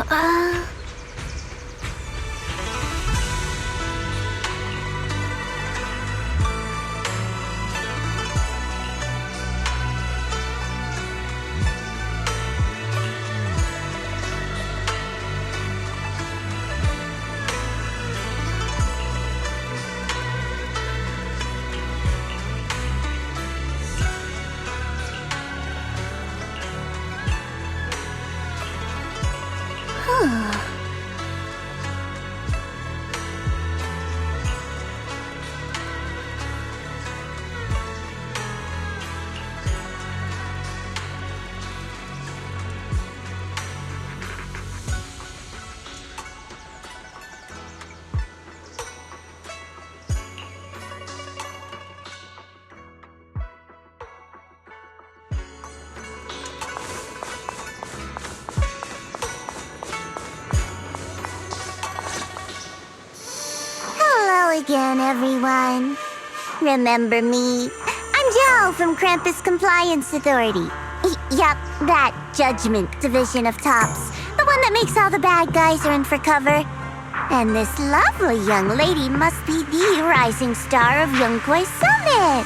Uh... Again, everyone. Remember me? I'm Joe from Krampus Compliance Authority. Yup, that Judgment Division of Tops. The one that makes all the bad guys run for cover. And this lovely young lady must be the rising star of Yongkoi Summit.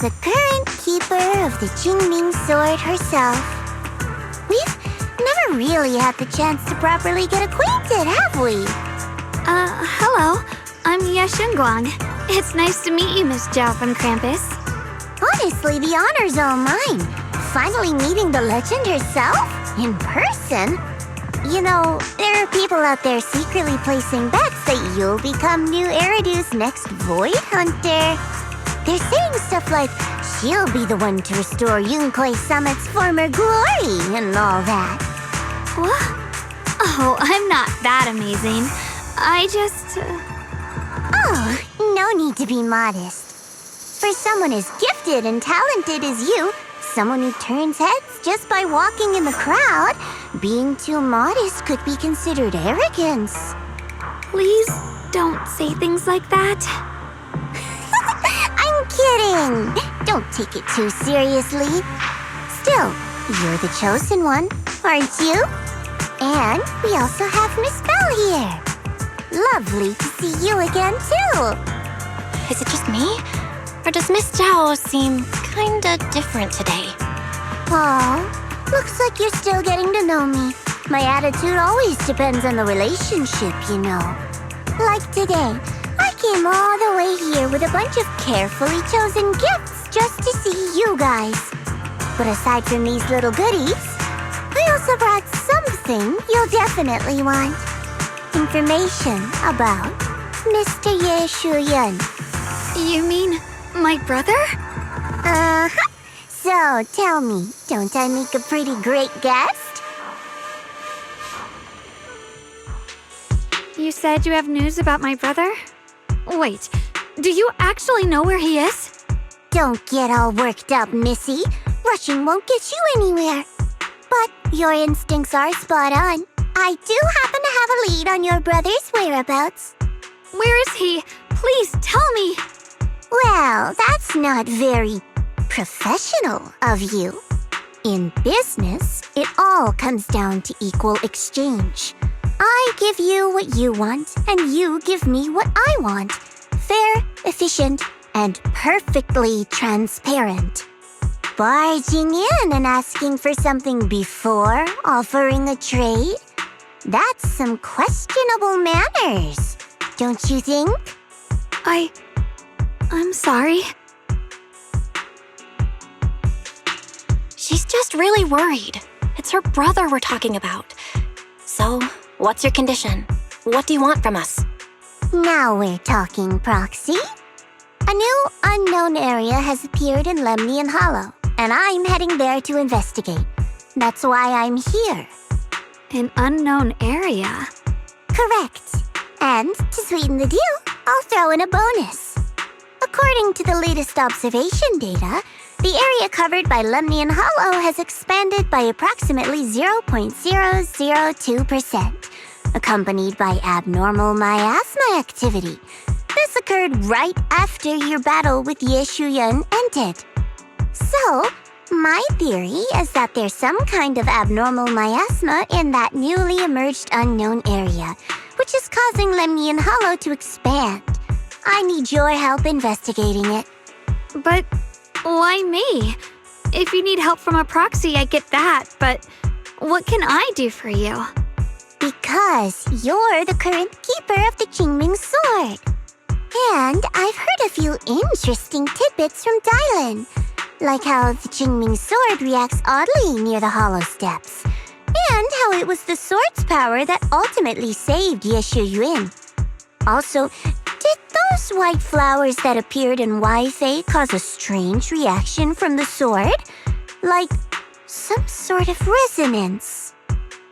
The current keeper of the Qingming Sword herself. We've never really had the chance to properly get acquainted, have we? Hello. I'm Yashunguang. It's nice to meet you, Miss Zhao from Krampus. Honestly, the honor's all mine. Finally meeting the legend herself, in person. You know, there are people out there secretly placing bets that you'll become new Eridu's next Void Hunter. They're saying stuff like, she'll be the one to restore Yongkoi Summit's former glory and all that. What? Oh, I'm not that amazing. I just... Oh, no need to be modest. For someone as gifted and talented as you, someone who turns heads just by walking in the crowd, being too modest could be considered arrogance. Please don't say things like that. I'm kidding. Don't take it too seriously. Still, you're the chosen one, aren't you? And we also have Miss Belle here. Lovely to see you again, too. Is it just me? Or does Miss Zhao seem kinda different today? Aw, looks like you're still getting to know me. My attitude always depends on the relationship, you know. Like today, I came all the way here with a bunch of carefully chosen gifts just to see you guys. But aside from these little goodies, I also brought something you'll definitely want. Information about Mr. Ye Shuyan. You mean my brother? Uh-huh. So, tell me, don't I make a pretty great guest? You said you have news about my brother? Wait, do you actually know where he is? Don't get all worked up, Missy. Rushing won't get you anywhere. But your instincts are spot on. I do happen to have a lead on your brother's whereabouts. Where is he? Please tell me. Well, that's not very professional of you. In business, it all comes down to equal exchange. I give you what you want, and you give me what I want. Fair, efficient, and perfectly transparent. Barging in and asking for something before offering a trade? That's some questionable manners, don't you think? I'm sorry. She's just really worried. It's her brother we're talking about. So, what's your condition? What do you want from us? Now we're talking, Proxy. A new unknown area has appeared in Lemnian Hollow, and I'm heading there to investigate. That's why I'm here. An unknown area? Correct. And to sweeten the deal, I'll throw in a bonus. According to the latest observation data, the area covered by Lemnian Hollow has expanded by approximately 0.002%, accompanied by abnormal miasma activity. This occurred right after your battle with Ye Shuyan ended. So, My theory is that there's some kind of abnormal miasma in that newly emerged unknown area, which is causing Lemnian Hollow to expand. I need your help investigating it. But why me? If you need help from a proxy, I get that, but what can I do for you? Because you're the current keeper of the Qingming sword. And I've heard a few interesting tidbits from Dylan, like how the Qingming sword reacts oddly near the hollow steps, and how it was the sword's power that ultimately saved Yeshu Yuan. Also, did those white flowers that appeared in Weifei cause a strange reaction from the sword? Like some sort of resonance?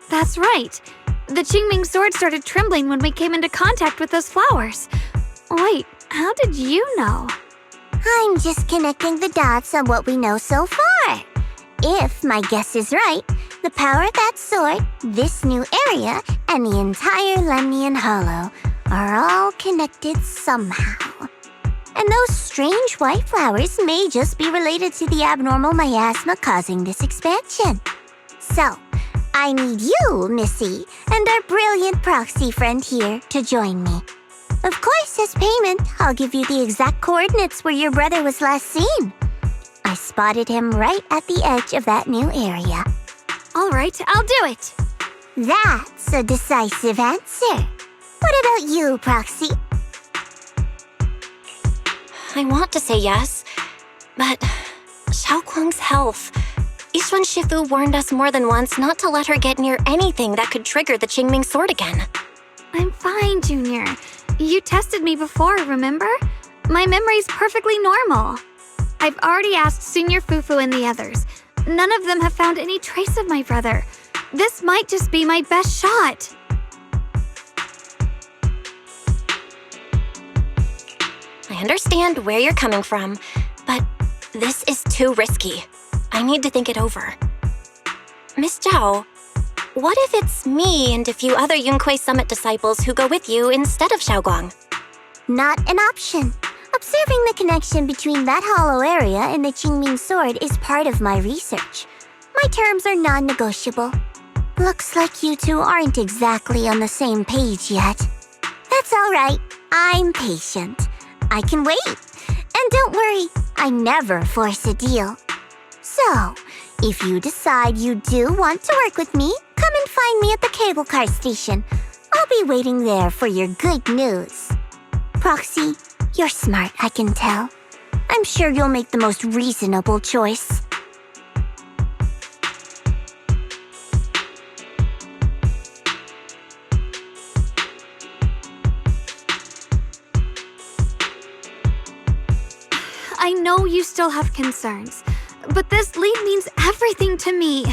That's right. The Qingming sword started trembling when we came into contact with those flowers. Wait, how did you know? I'm just connecting the dots on what we know so far. If my guess is right, the power of that sword, this new area, and the entire Lemnian Hollow are all connected somehow. And those strange white flowers may just be related to the abnormal miasma causing this expansion. So, I need you, Missy, and our brilliant proxy friend here to join me. Of course, as payment, I'll give you the exact coordinates where your brother was last seen. I spotted him right at the edge of that new area. All right, I'll do it. That's a decisive answer. What about you, Proxy? I want to say yes, but Xiaoguang's health. Yixuan Shifu warned us more than once not to let her get near anything that could trigger the Qingming sword again. I'm fine, Junior. You tested me before, remember? My memory's perfectly normal. I've already asked Senior Fufu and the others. None of them have found any trace of my brother. This might just be my best shot. I understand where you're coming from, but this is too risky. I need to think it over. Miss Zhao, what if it's me and a few other Yunquei Summit disciples who go with you instead of Xiaoguang? Not an option. Observing the connection between that hollow area and the Qingming sword is part of my research. My terms are non-negotiable. Looks like you two aren't exactly on the same page yet. That's all right. I'm patient. I can wait. And don't worry, I never force a deal. So, if you decide you do want to work with me, come and find me at the cable car station. I'll be waiting there for your good news. Proxy, you're smart, I can tell. I'm sure you'll make the most reasonable choice. I know you still have concerns, but this lead means everything to me.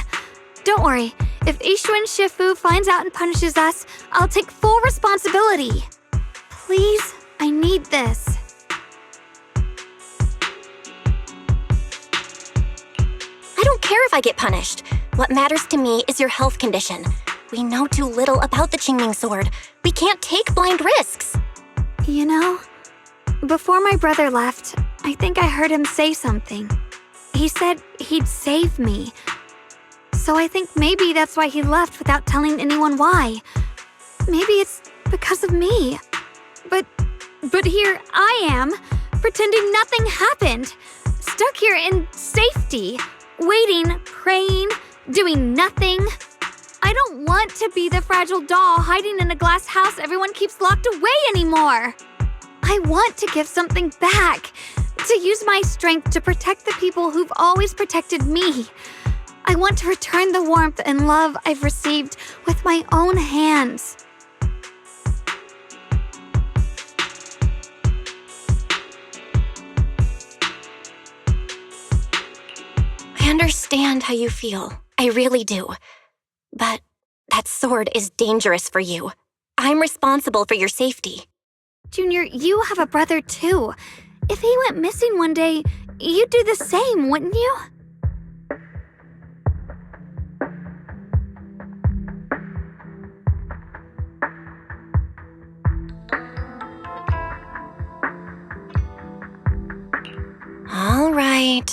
Don't worry, if Yixuan Shifu finds out and punishes us, I'll take full responsibility. Please, I need this. I don't care if I get punished. What matters to me is your health condition. We know too little about the Qingming sword. We can't take blind risks. You know, before my brother left, I think I heard him say something. He said he'd save me. So I think maybe that's why he left without telling anyone why. Maybe it's because of me. But here I am, pretending nothing happened. Stuck here in safety, waiting, praying, doing nothing. I don't want to be the fragile doll hiding in a glass house everyone keeps locked away anymore. I want to give something back, to use my strength to protect the people who've always protected me. I want to return the warmth and love I've received with my own hands. I understand how you feel. I really do. But that sword is dangerous for you. I'm responsible for your safety. Junior, you have a brother too. If he went missing one day, you'd do the same, wouldn't you? All right.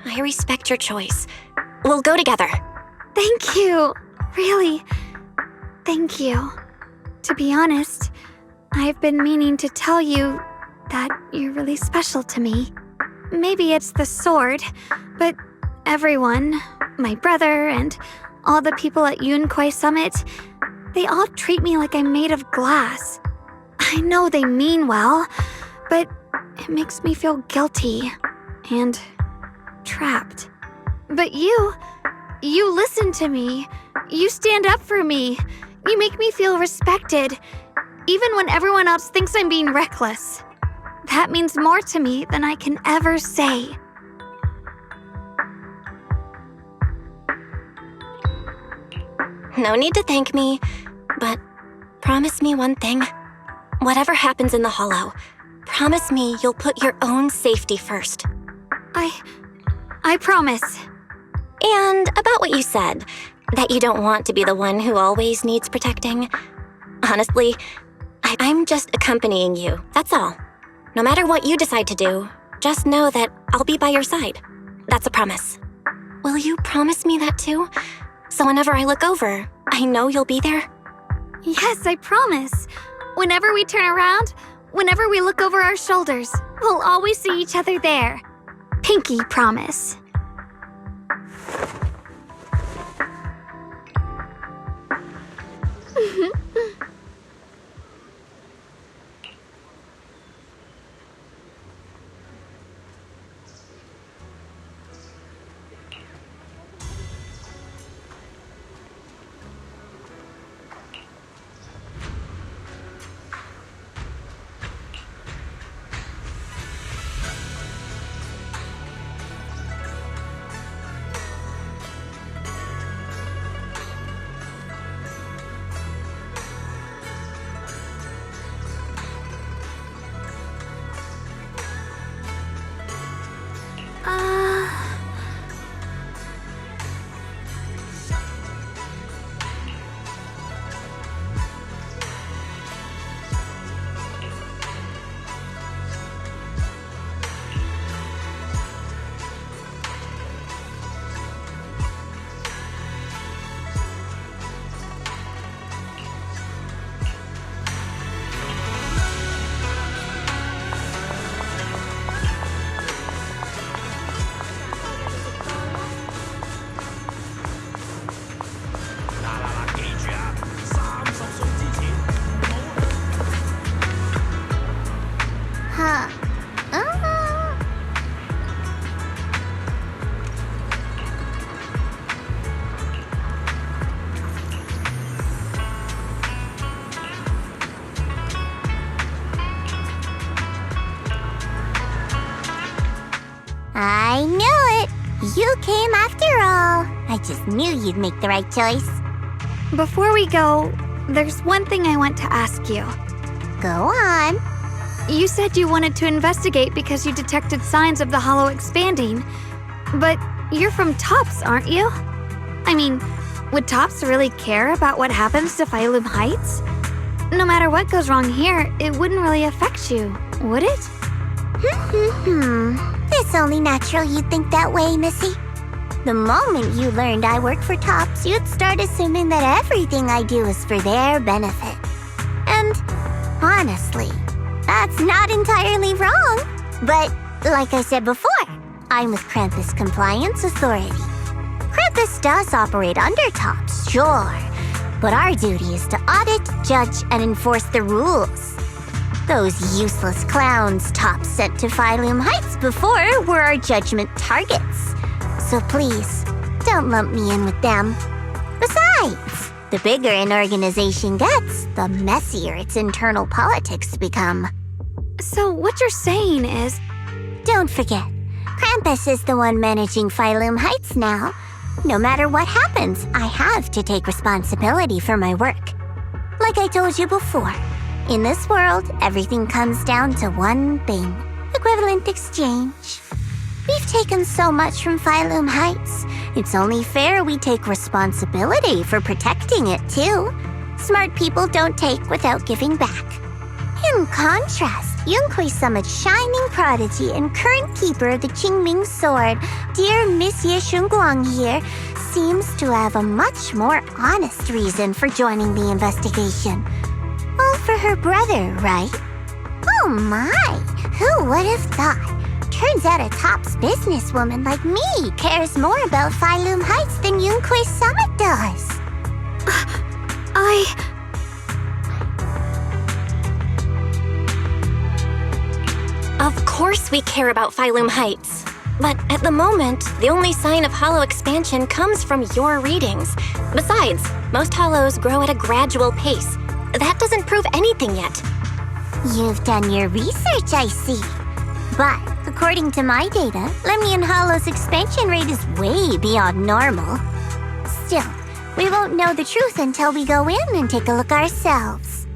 I respect your choice. We'll go together. Thank you. Really, thank you. To be honest, I've been meaning to tell you that you're really special to me. Maybe it's the sword, but everyone, my brother and all the people at Yunquai Summit, they all treat me like I'm made of glass. I know they mean well, but it makes me feel guilty and trapped. But you listen to me. You stand up for me. You make me feel respected, even when everyone else thinks I'm being reckless. That means more to me than I can ever say. No need to thank me, but promise me one thing. Whatever happens in the Hollow, promise me you'll put your own safety first. I promise. And about what you said, that you don't want to be the one who always needs protecting. Honestly, I'm just accompanying you, that's all. No matter what you decide to do, just know that I'll be by your side. That's a promise. Will you promise me that too? So whenever I look over, I know you'll be there? Yes, I promise. Whenever we turn around, whenever we look over our shoulders, we'll always see each other there. Pinky promise. I knew it! You came after all. I just knew you'd make the right choice. Before we go, there's one thing I want to ask you. Go on. You said you wanted to investigate because you detected signs of the Hollow expanding. But you're from Tops, aren't you? I mean, would Tops really care about what happens to Phylum Heights? No matter what goes wrong here, it wouldn't really affect you, would it? It's only natural you'd think that way, Missy. The moment you learned I work for Tops, you'd start assuming that everything I do is for their benefit. And honestly, that's not entirely wrong. But like I said before, I'm with Krampus Compliance Authority. Krampus does operate under Tops, sure, but our duty is to audit, judge, and enforce the rules. Those useless clowns Tops sent to Phylum Heights before were our judgment targets. So please, don't lump me in with them. Besides, the bigger an organization gets, the messier its internal politics become. So what you're saying is... Don't forget, Krampus is the one managing Phylum Heights now. No matter what happens, I have to take responsibility for my work. Like I told you before, in this world, everything comes down to one thing: equivalent exchange. We've taken so much from Phylum Heights. It's only fair we take responsibility for protecting it, too. Smart people don't take without giving back. In contrast, Yunhui Summit's shining prodigy and current keeper of the Qingming sword, dear Monsieur Shunguang here, seems to have a much more honest reason for joining the investigation. All for her brother, right? Oh my, who would have thought? Turns out a tops businesswoman like me cares more about Phylum Heights than Yunhui Summit does. Of course we care about Phylum Heights. But at the moment, the only sign of hollow expansion comes from your readings. Besides, most hollows grow at a gradual pace. That doesn't prove anything yet. You've done your research, I see. But according to my data, Lemnian Hollow's expansion rate is way beyond normal. Still, we won't know the truth until we go in and take a look ourselves.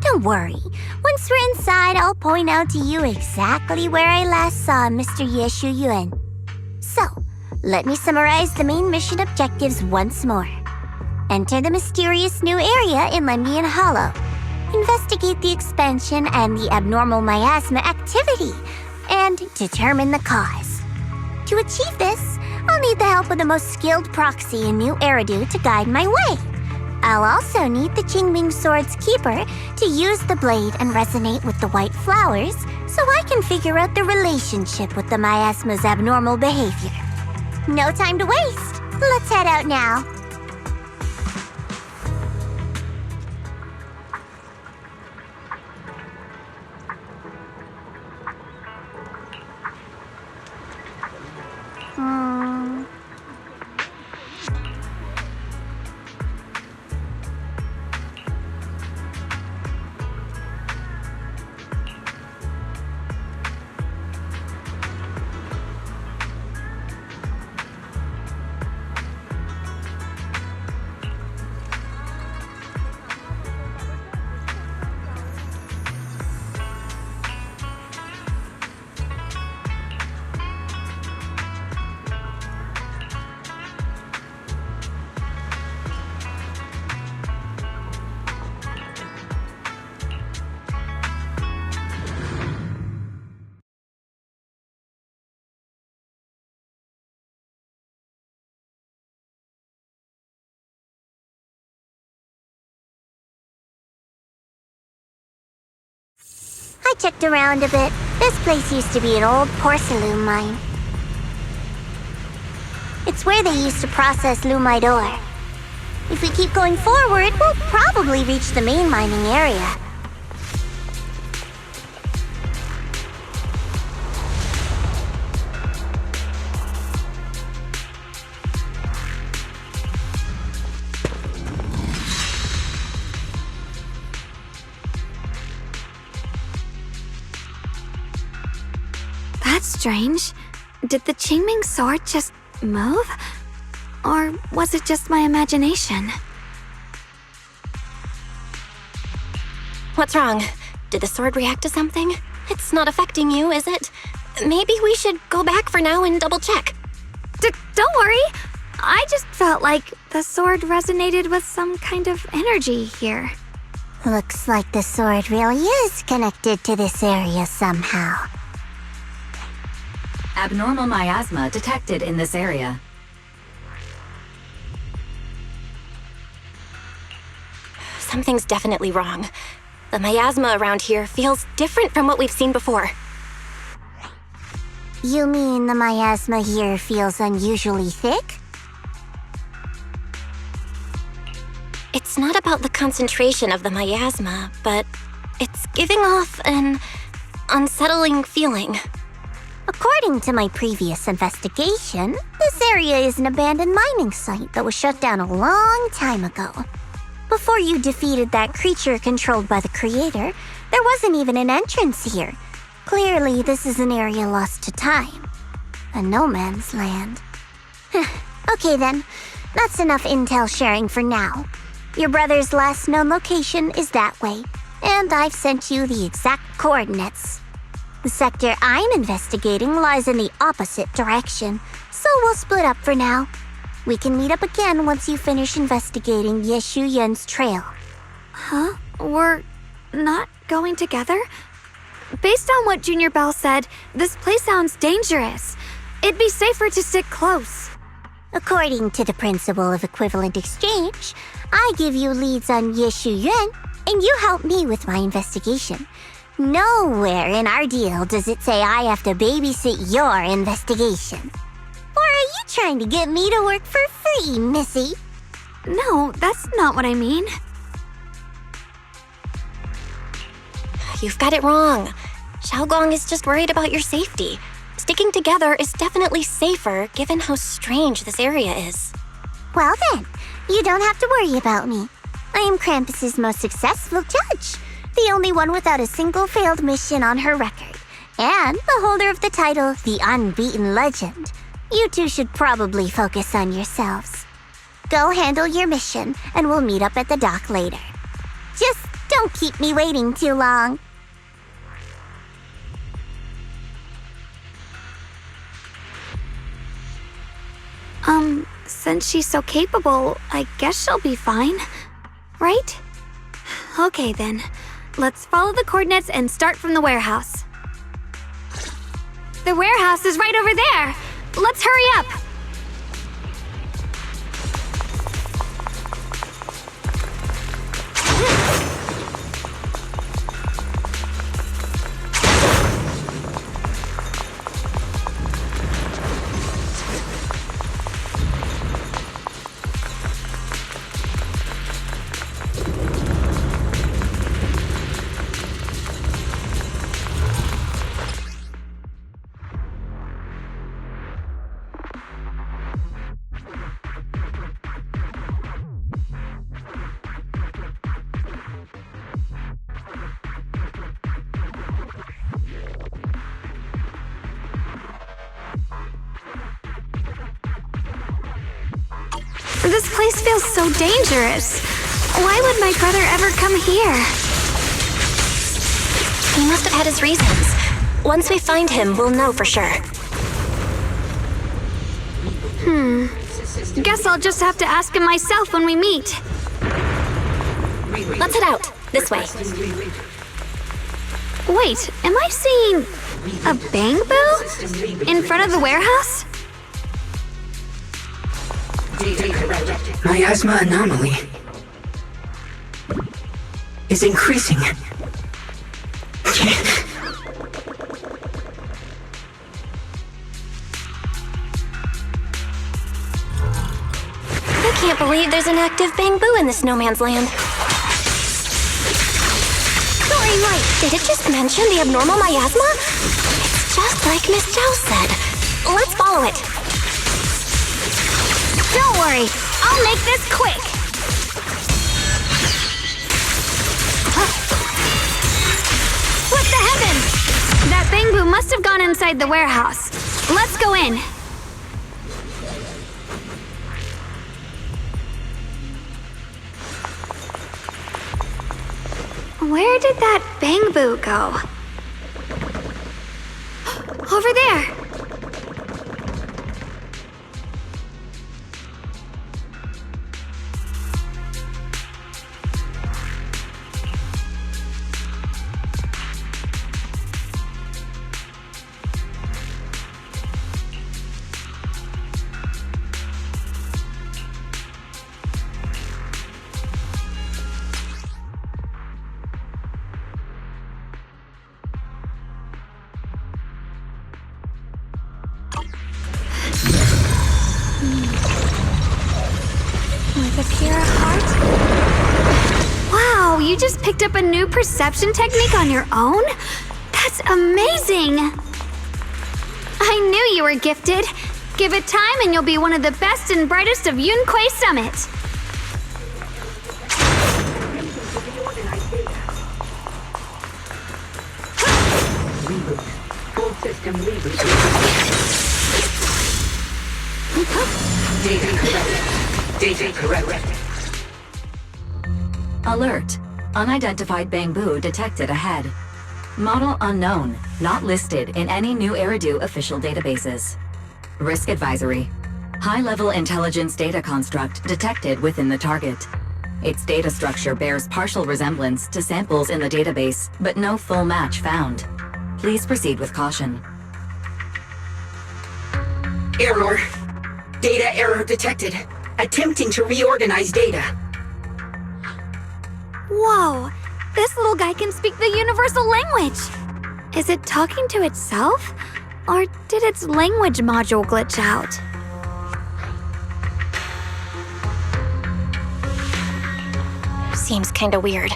Don't worry. Once we're inside, I'll point out to you exactly where I last saw Mr. Ye Shuyuan. So, let me summarize the main mission objectives once more. Enter the mysterious new area in Lemnian Hollow. Investigate the expansion and the abnormal miasma activity, and determine the cause. To achieve this, I'll need the help of the most skilled proxy in New Eridu to guide my way. I'll also need the Qingming Sword's keeper to use the blade and resonate with the white flowers so I can figure out the relationship with the miasma's abnormal behavior. No time to waste. Let's head out now. I checked around a bit. This place used to be an old porcelain mine. It's where they used to process lumite ore. If we keep going forward, we'll probably reach the main mining area. That's strange. Did the Qingming sword just move? Or was it just my imagination? What's wrong? Did the sword react to something? It's not affecting you, is it? Maybe we should go back for now and double check. Don't worry. I just felt like the sword resonated with some kind of energy here. Looks like the sword really is connected to this area somehow. Abnormal miasma detected in this area. Something's definitely wrong. The miasma around here feels different from what we've seen before. You mean the miasma here feels unusually thick? It's not about the concentration of the miasma, but it's giving off an unsettling feeling. According to my previous investigation, this area is an abandoned mining site that was shut down a long time ago. Before you defeated that creature controlled by the creator, there wasn't even an entrance here. Clearly, this is an area lost to time. A no man's land. Okay then, that's enough intel sharing for now. Your brother's last known location is that way, and I've sent you the exact coordinates. The sector I'm investigating lies in the opposite direction, so we'll split up for now. We can meet up again once you finish investigating Ye Shuyuan's trail. Huh? We're not going together? Based on what Junior Bell said, this place sounds dangerous. It'd be safer to stick close. According to the principle of equivalent exchange, I give you leads on Yeshu Yuan, and you help me with my investigation. Nowhere in our deal does it say I have to babysit your investigation. Or are you trying to get me to work for free, Missy? No, that's not what I mean. You've got it wrong. Xiaogong is just worried about your safety. Sticking together is definitely safer given how strange this area is. Well then, you don't have to worry about me. I am Krampus's most successful judge, the only one without a single failed mission on her record, and the holder of the title, the Unbeaten Legend. You two should probably focus on yourselves. Go handle your mission, and we'll meet up at the dock later. Just don't keep me waiting too long. Since she's so capable, I guess she'll be fine, right? Okay then, let's follow the coordinates and start from the warehouse. The warehouse is right over there! Let's hurry up! This place feels so dangerous. Why would my brother ever come here? He must have had his reasons. Once we find him, we'll know for sure. Guess I'll just have to ask him myself when we meet. Let's head out. This way. Wait, am I seeing a bamboo in front of the warehouse? Miasma anomaly is increasing. I can't believe there's an active bamboo in the snowman's land. Soaring light, did it just mention the abnormal miasma? It's just like Miss Zhao said. Let's follow it. Don't worry, I'll make this quick. What the heavens? That bamboo must have gone inside the warehouse. Let's go in. Where did that bamboo go? Over there. With a pure heart? Wow, you just picked up a new perception technique on your own? That's amazing! I knew you were gifted. Give it time and you'll be one of the best and brightest of Yunquei Summit. Full system reboot. Data corrected. Data corrected. Alert. Unidentified bamboo detected ahead. Model unknown, not listed in any new Eridu official databases. Risk advisory. High-level intelligence data construct detected within the target. Its data structure bears partial resemblance to samples in the database, but no full match found. Please proceed with caution. Error. Data error detected. Attempting to reorganize data. Whoa! This little guy can speak the universal language! Is it talking to itself? Or did its language module glitch out? Seems kinda weird.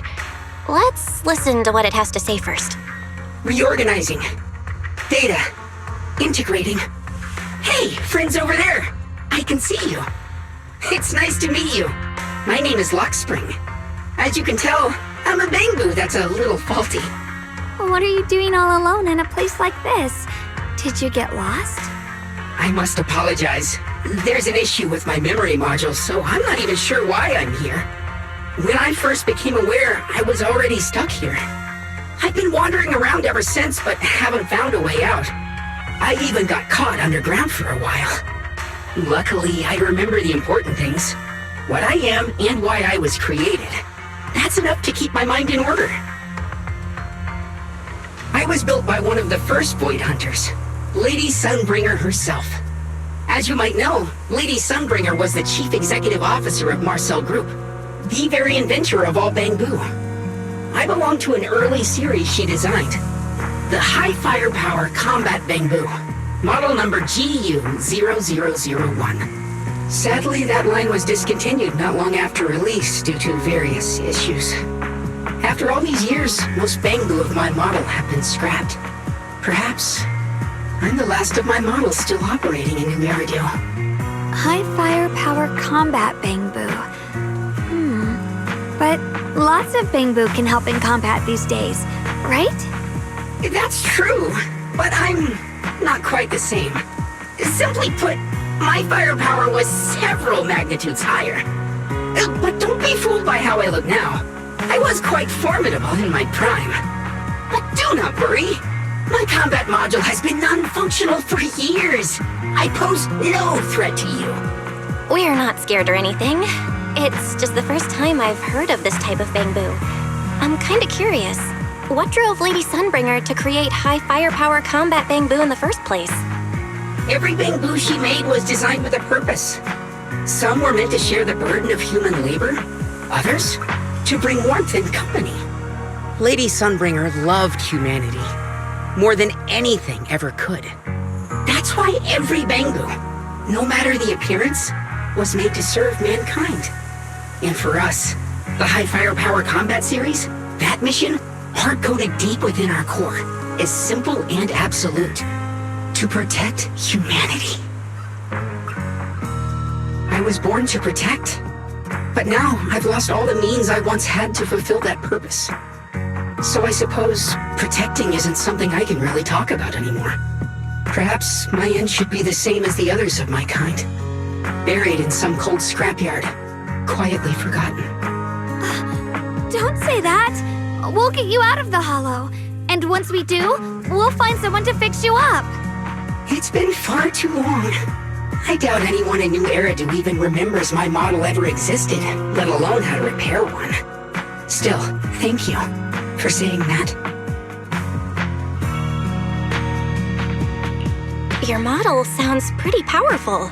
Let's listen to what it has to say first. Reorganizing. Data. Integrating. Hey, friends over there! I can see you. It's nice to meet you. My name is Lockspring. As you can tell, I'm a Bangbu that's a little faulty. What are you doing all alone in a place like this? Did you get lost? I must apologize. There's an issue with my memory module, so I'm not even sure why I'm here. When I first became aware, I was already stuck here. I've been wandering around ever since, but haven't found a way out. I even got caught underground for a while. Luckily, I remember the important things. What I am and why I was created. That's enough to keep my mind in order. I was built by one of the first Void Hunters, Lady Sunbringer herself. As you might know, Lady Sunbringer was the chief executive officer of Marcel Group, the very inventor of all Bangbu. I belong to an early series she designed, the High Firepower Combat Bangbu, model number GU0001. Sadly, that line was discontinued not long after release due to various issues. After all these years, most Bangbu of my model have been scrapped. Perhaps I'm the last of my models still operating in New Eridu. High firepower combat Bangbu. But lots of Bangbu can help in combat these days, right? That's true, but I'm not quite the same. Simply put, my firepower was several magnitudes higher. But don't be fooled by how I look now. I was quite formidable in my prime. But do not worry. My combat module has been non-functional for years. I pose no threat to you. We're not scared or anything. It's just the first time I've heard of this type of Bangbu. I'm kinda curious. What drove Lady Sunbringer to create high firepower combat Bangbu in the first place? Every Bangbu she made was designed with a purpose. Some were meant to share the burden of human labor. Others, to bring warmth and company. Lady Sunbringer loved humanity more than anything ever could. That's why every Bangbu, no matter the appearance, was made to serve mankind. And for us, the High Firepower Combat Series, that mission, hard-coded deep within our core, is simple and absolute. To protect humanity. I was born to protect, but now I've lost all the means I once had to fulfill that purpose. So I suppose protecting isn't something I can really talk about anymore. Perhaps my end should be the same as the others of my kind. Buried in some cold scrapyard, quietly forgotten. Don't say that! We'll get you out of the hollow. And once we do, we'll find someone to fix you up. It's been far too long. I doubt anyone in New Eridu even remembers my model ever existed, let alone how to repair one. Still, thank you for saying that. Your model sounds pretty powerful.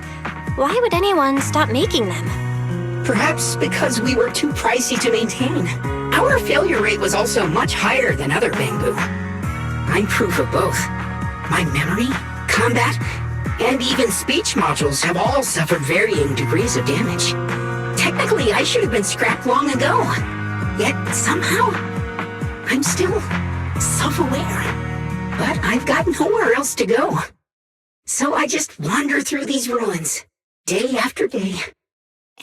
Why would anyone stop making them? Perhaps because we were too pricey to maintain. Our failure rate was also much higher than other Bangbu. I'm proof of both. My memory, combat, and even speech modules have all suffered varying degrees of damage. Technically, I should have been scrapped long ago. Yet, somehow, I'm still self-aware. But I've got nowhere else to go. So I just wander through these ruins, day after day.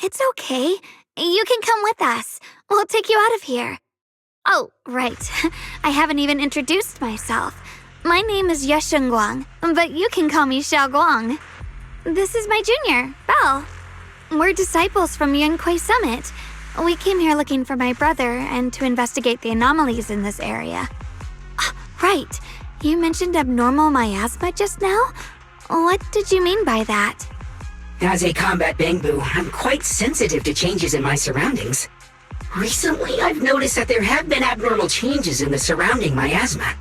It's okay. You can come with us. We'll take you out of here. Oh, right. I haven't even introduced myself. My name is Yesheng Guang, but you can call me Xiao Guang. This is my junior, Belle. We're disciples from Yunquei Summit. We came here looking for my brother and to investigate the anomalies in this area. Right. You mentioned abnormal miasma just now? What did you mean by that? As a combat Bangbu, I'm quite sensitive to changes in my surroundings. Recently, I've noticed that there have been abnormal changes in the surrounding miasma.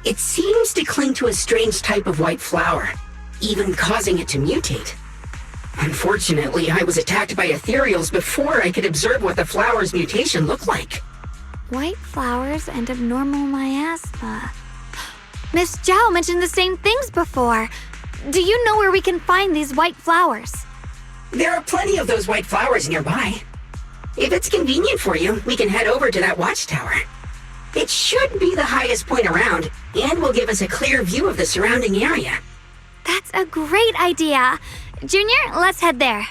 It seems to cling to a strange type of white flower, even causing it to mutate. Unfortunately, I was attacked by ethereals before I could observe what the flower's mutation looked like. White flowers and abnormal miasma. Miss Zhao mentioned the same things before. Do you know where we can find these white flowers? There are plenty of those white flowers nearby. If it's convenient for you, we can head over to that watchtower. It should be the highest point around, and will give us a clear view of the surrounding area. That's a great idea. Junior, let's head there.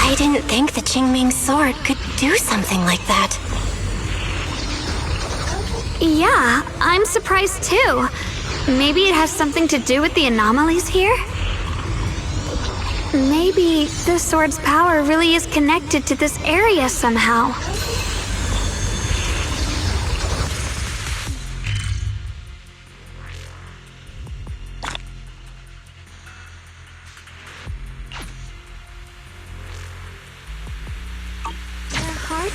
I didn't think the Qingming sword could do something like that. Yeah, I'm surprised too. Maybe it has something to do with the anomalies here? Maybe the sword's power really is connected to this area somehow. The heart?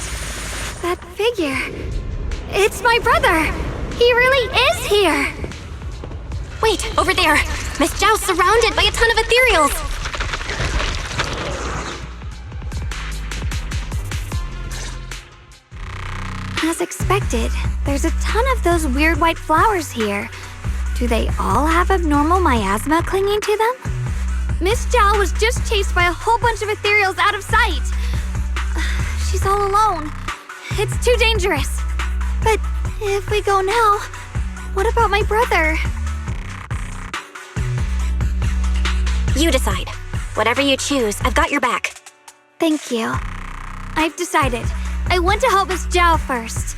That figure. It's my brother! He really is here! Wait, over there! Miss Zhao's surrounded by a ton of ethereals! As expected, there's a ton of those weird white flowers here. Do they all have abnormal miasma clinging to them? Miss Zhao was just chased by a whole bunch of ethereals out of sight. She's all alone. It's too dangerous. But if we go now, what about my brother? You decide. Whatever you choose, I've got your back. Thank you. I've decided. I want to help Miss Zhao first.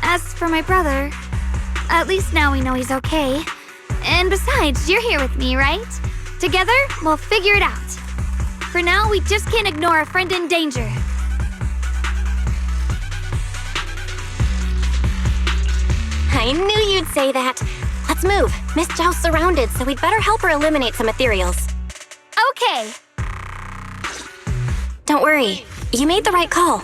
As for my brother, at least now we know he's okay. And besides, you're here with me, right? Together, we'll figure it out. For now, we just can't ignore a friend in danger. I knew you'd say that. Let's move. Miss Zhao's surrounded, so we'd better help her eliminate some ethereals. Okay. Don't worry. You made the right call.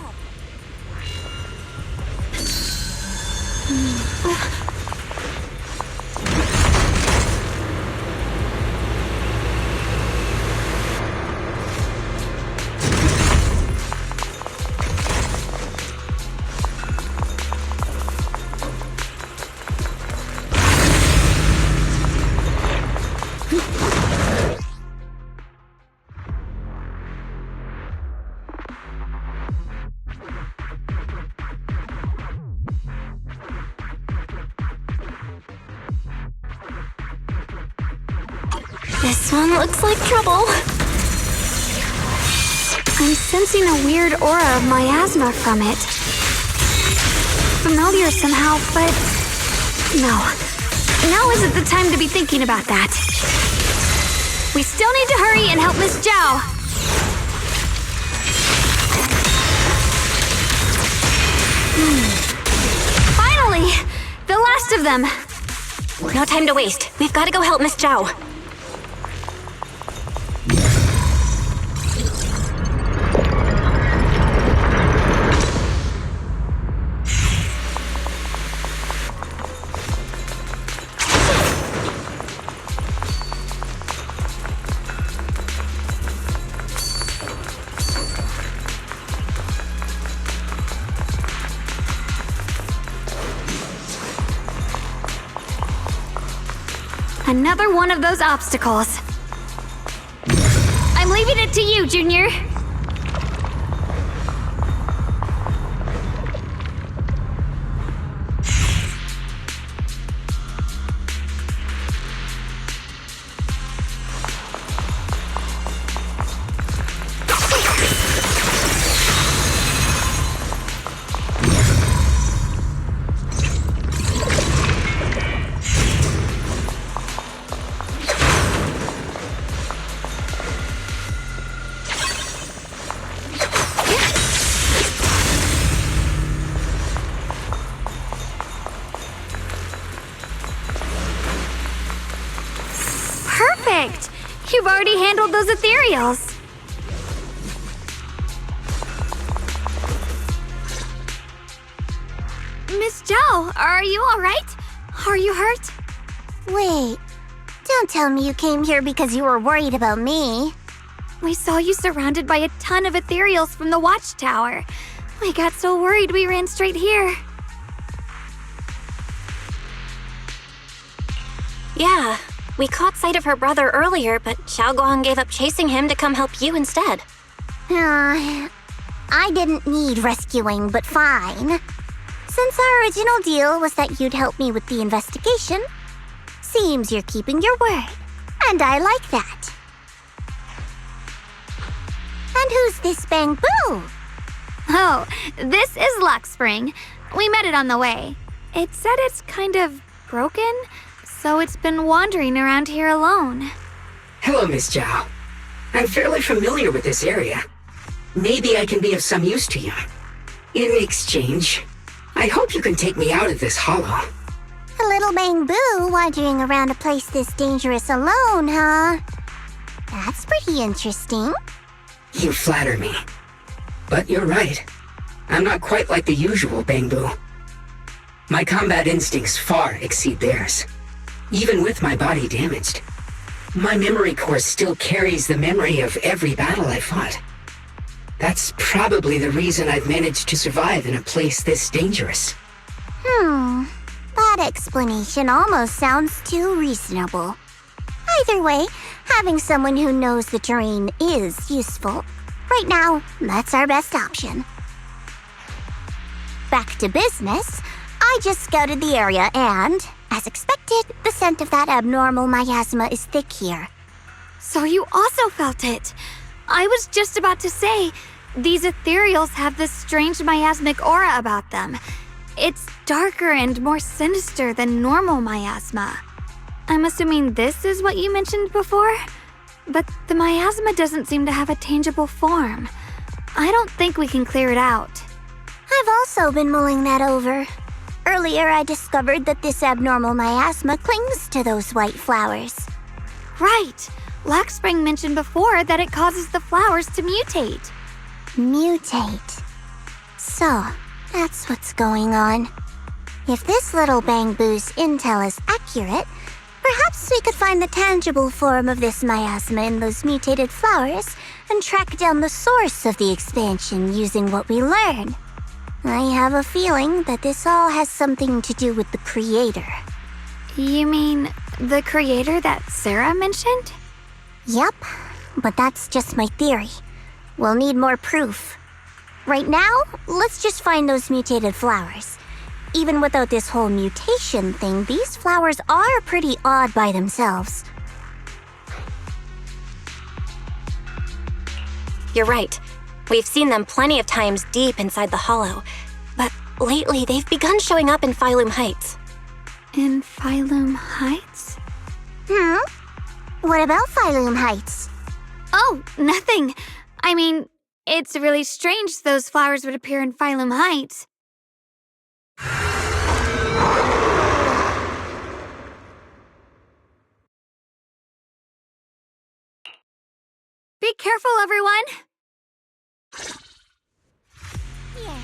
This one looks like trouble. I'm sensing a weird aura of miasma from it. Familiar somehow, but No. Now isn't the time to be thinking about that. We still need to hurry and help Miss Zhao. Finally! The last of them! No time to waste. We've got to go help Miss Zhao. Another one of those obstacles. I'm leaving it to you, Junior. Perfect! You've already handled those ethereals. Miss Zhao, are you all right? Are you hurt? Wait, don't tell me you came here because you were worried about me. We saw you surrounded by a ton of ethereals from the watchtower. We got so worried we ran straight here. Yeah, we caught sight of her brother earlier, but Xiaoguang gave up chasing him to come help you instead. I didn't need rescuing, but fine. Since our original deal was that you'd help me with the investigation, seems you're keeping your word, and I like that. And who's this Bamboo? Oh, this is Luck Spring. We met it on the way. It said it's kind of broken, so it's been wandering around here alone. Hello, Miss Zhao. I'm fairly familiar with this area. Maybe I can be of some use to you. In exchange, I hope you can take me out of this hollow. A little Bamboo wandering around a place this dangerous alone, huh? That's pretty interesting. You flatter me. But you're right. I'm not quite like the usual Bamboo. My combat instincts far exceed theirs. Even with my body damaged, my memory core still carries the memory of every battle I fought. That's probably the reason I've managed to survive in a place this dangerous. That explanation almost sounds too reasonable. Either way, having someone who knows the terrain is useful. Right now, that's our best option. Back to business, I just scouted the area and, as expected, the scent of that abnormal miasma is thick here. So you also felt it. I was just about to say, these ethereals have this strange miasmic aura about them. It's darker and more sinister than normal miasma. I'm assuming this is what you mentioned before? But the miasma doesn't seem to have a tangible form. I don't think we can clear it out. I've also been mulling that over. Earlier, I discovered that this abnormal miasma clings to those white flowers. Right. Laxspring mentioned before that it causes the flowers to mutate. Mutate. So, that's what's going on. If this little Bamboo's intel is accurate, perhaps we could find the tangible form of this miasma in those mutated flowers and track down the source of the expansion using what we learn. I have a feeling that this all has something to do with the creator. You mean the creator that Sarah mentioned? Yep, but that's just my theory. We'll need more proof. Right now, let's just find those mutated flowers. Even without this whole mutation thing, these flowers are pretty odd by themselves. You're right. We've seen them plenty of times deep inside the hollow. But lately, they've begun showing up in Phylum Heights. In Phylum Heights? What about Phylum Heights? Oh, nothing. I mean, it's really strange those flowers would appear in Phylum Heights. Be careful, everyone! Yeah.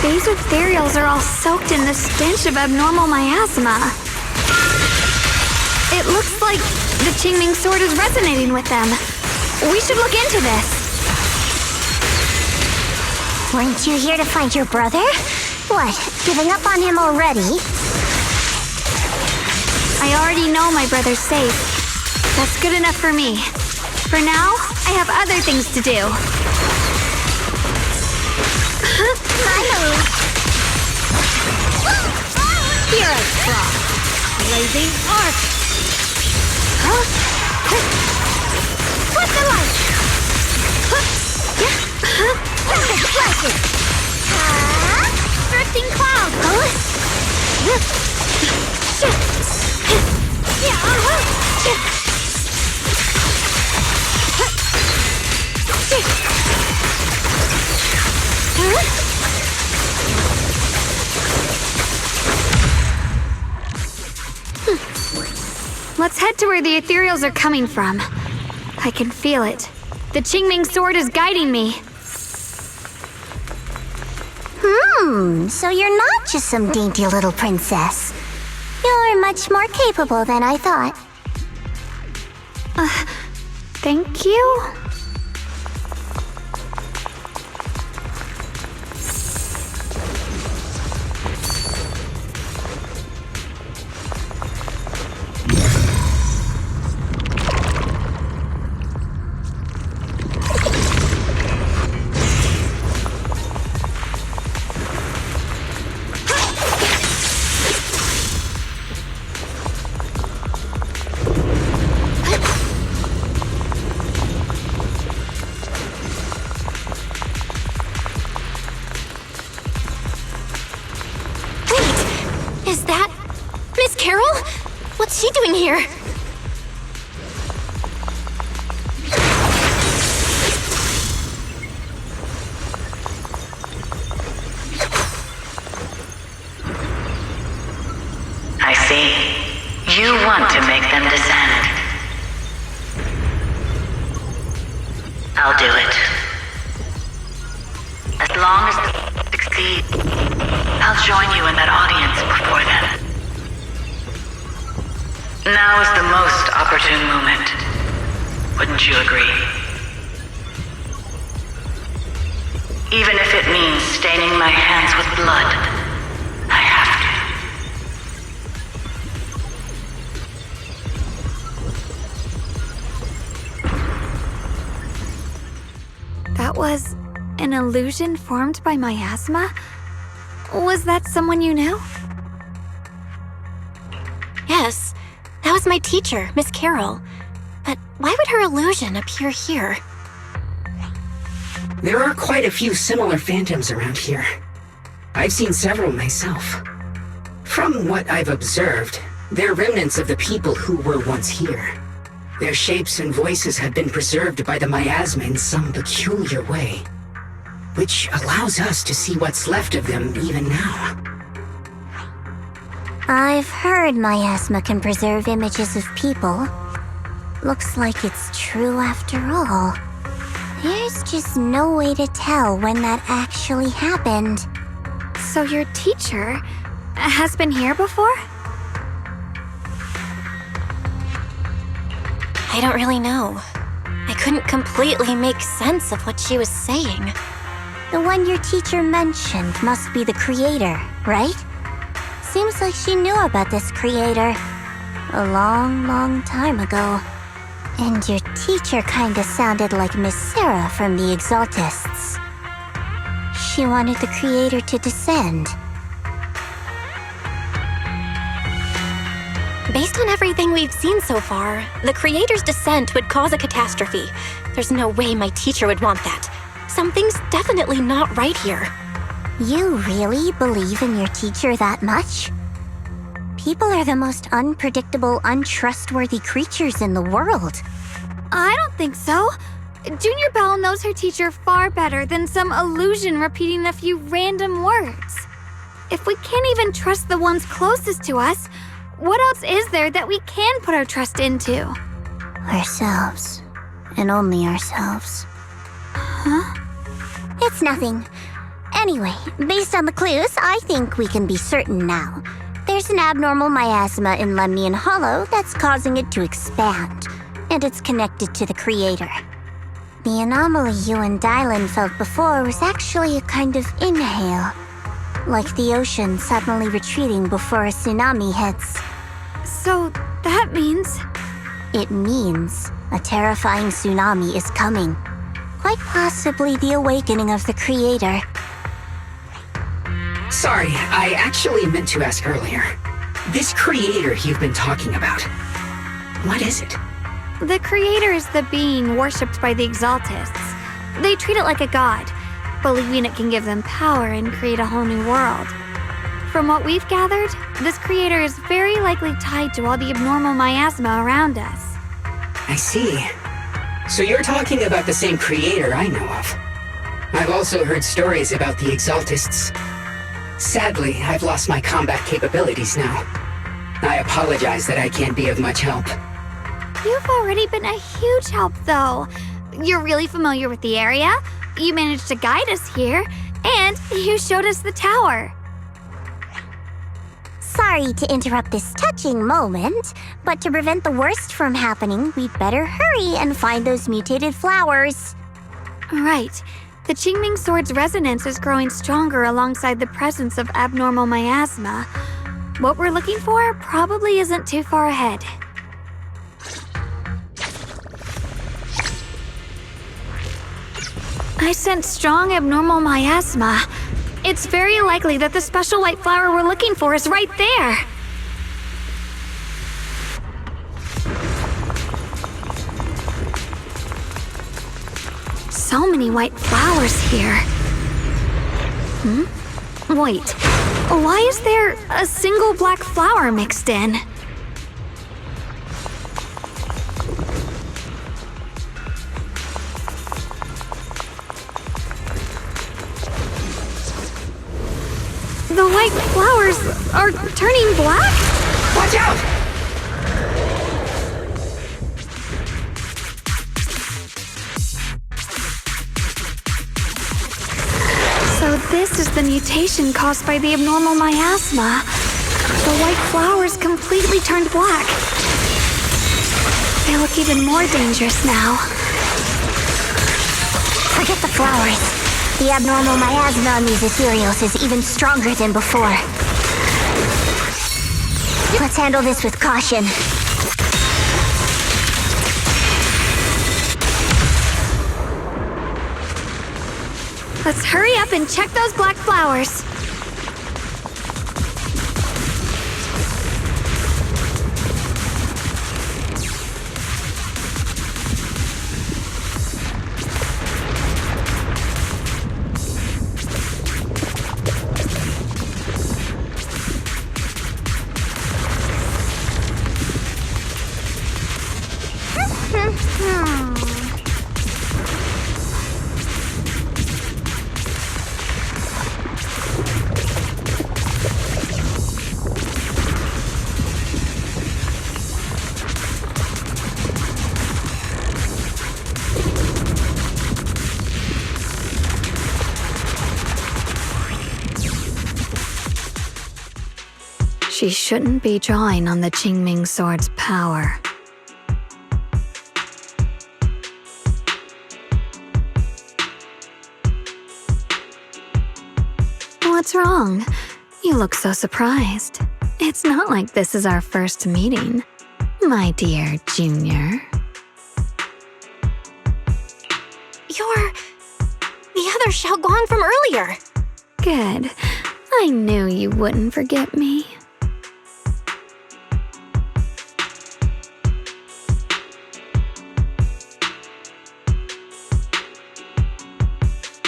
These ethereals are all soaked in the stench of abnormal miasma. It looks like the Qingming sword is resonating with them. We should look into this. Weren't you here to find your brother? What, giving up on him already? I already know my brother's safe. That's good enough for me. For now, I have other things to do. Finally! Here I come. Blazing arc. What's the light? Rapid flashes! Drifting cloud. Let's head to where the ethereals are coming from. I can feel it. The Qingming sword is guiding me. So you're not just some dainty little princess. You're much more capable than I thought. Thank you? Is that Miss Carol? What's she doing here? I see. You want to make them descend. I'll do it. As long as they succeed, I'll join you in that audience before them. Now is the most opportune moment. Wouldn't you agree? Even if it means staining my hands with blood, I have to. That was an illusion formed by miasma? Was that someone you knew? Yes, that was my teacher, Miss Carol. But why would her illusion appear here? There are quite a few similar phantoms around here. I've seen several myself. From what I've observed, they're remnants of the people who were once here. Their shapes and voices have been preserved by the miasma in some peculiar way, which allows us to see what's left of them even now. I've heard miasma can preserve images of people. Looks like it's true after all. There's just no way to tell when that actually happened. So your teacher has been here before? I don't really know. I couldn't completely make sense of what she was saying. The one your teacher mentioned must be the creator, right? Seems like she knew about this creator a long, long time ago. And your teacher kinda sounded like Miss Sarah from the Exaltists. She wanted the creator to descend. Based on everything we've seen so far, the creator's descent would cause a catastrophe. There's no way my teacher would want that. Something's definitely not right here. You really believe in your teacher that much? People are the most unpredictable, untrustworthy creatures in the world. I don't think so. Junior Belle knows her teacher far better than some illusion repeating a few random words. If we can't even trust the ones closest to us, what else is there that we can put our trust into? Ourselves. And only ourselves. Huh? It's nothing. Anyway, based on the clues, I think we can be certain now. There's an abnormal miasma in Lemnian Hollow that's causing it to expand, and it's connected to the creator. The anomaly you and Dylan felt before was actually a kind of inhale, like the ocean suddenly retreating before a tsunami hits. So that means... It means a terrifying tsunami is coming. Quite possibly the awakening of the creator. Sorry, I actually meant to ask earlier. This creator you've been talking about, what is it? The creator is the being worshipped by the Exaltists. They treat it like a god, believing it can give them power and create a whole new world. From what we've gathered, this creator is very likely tied to all the abnormal miasma around us. I see. So you're talking about the same creator I know of. I've also heard stories about the Exaltists. Sadly, I've lost my combat capabilities now. I apologize that I can't be of much help. You've already been a huge help, though. You're really familiar with the area, you managed to guide us here, and you showed us the tower. Sorry to interrupt this touching moment, but to prevent the worst from happening, we'd better hurry and find those mutated flowers. Right. The Qingming Sword's resonance is growing stronger alongside the presence of abnormal miasma. What we're looking for probably isn't too far ahead. I sense strong abnormal miasma. It's very likely that the special white flower we're looking for is right there. So many white flowers here. Wait, why is there a single black flower mixed in? The white flowers are turning black? Watch out! So this is the mutation caused by the abnormal miasma. The white flowers completely turned black. They look even more dangerous now. Forget the flowers. The abnormal miasma on these ethereals is even stronger than before. Let's handle this with caution. Let's hurry up and check those black flowers. She shouldn't be drawing on the Qingming Sword's power. What's wrong? You look so surprised. It's not like this is our first meeting, my dear Junior. You're the other Xiaoguang from earlier. Good. I knew you wouldn't forget me.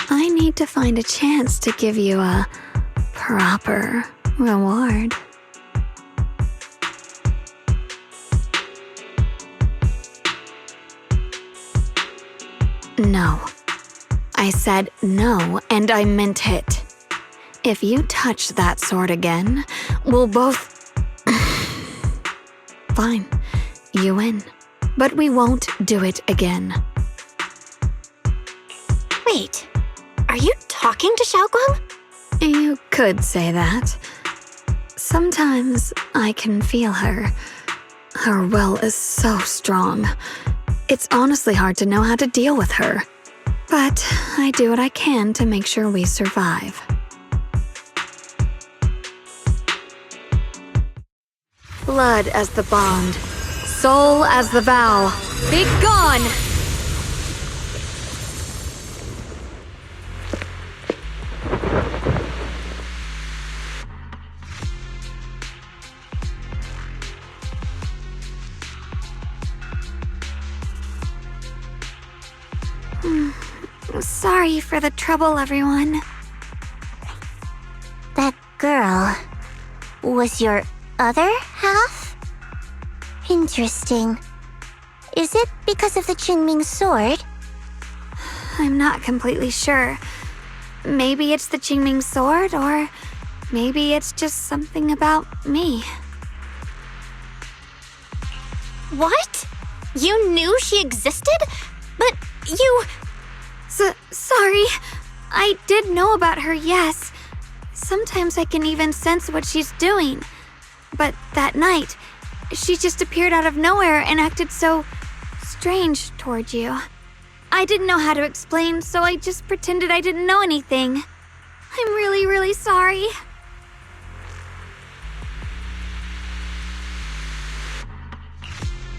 I need to find a chance to give you a proper reward. No. I said no, and I meant it. If you touch that sword again, we'll both... Fine, you win. But we won't do it again. Wait, are you talking to Xiaoguang? You could say that. Sometimes I can feel her. Her will is so strong. It's honestly hard to know how to deal with her. But I do what I can to make sure we survive. Blood as the bond, soul as the vow. Be gone! Sorry for the trouble, everyone. That girl was your other half? Interesting. Is it because of the Qingming sword? I'm not completely sure. Maybe it's the Qingming sword, or maybe it's just something about me. What? You knew she existed? But you... Sorry. I did know about her, yes. Sometimes I can even sense what she's doing. But that night, she just appeared out of nowhere and acted so strange toward you. I didn't know how to explain, so I just pretended I didn't know anything. I'm really, really sorry.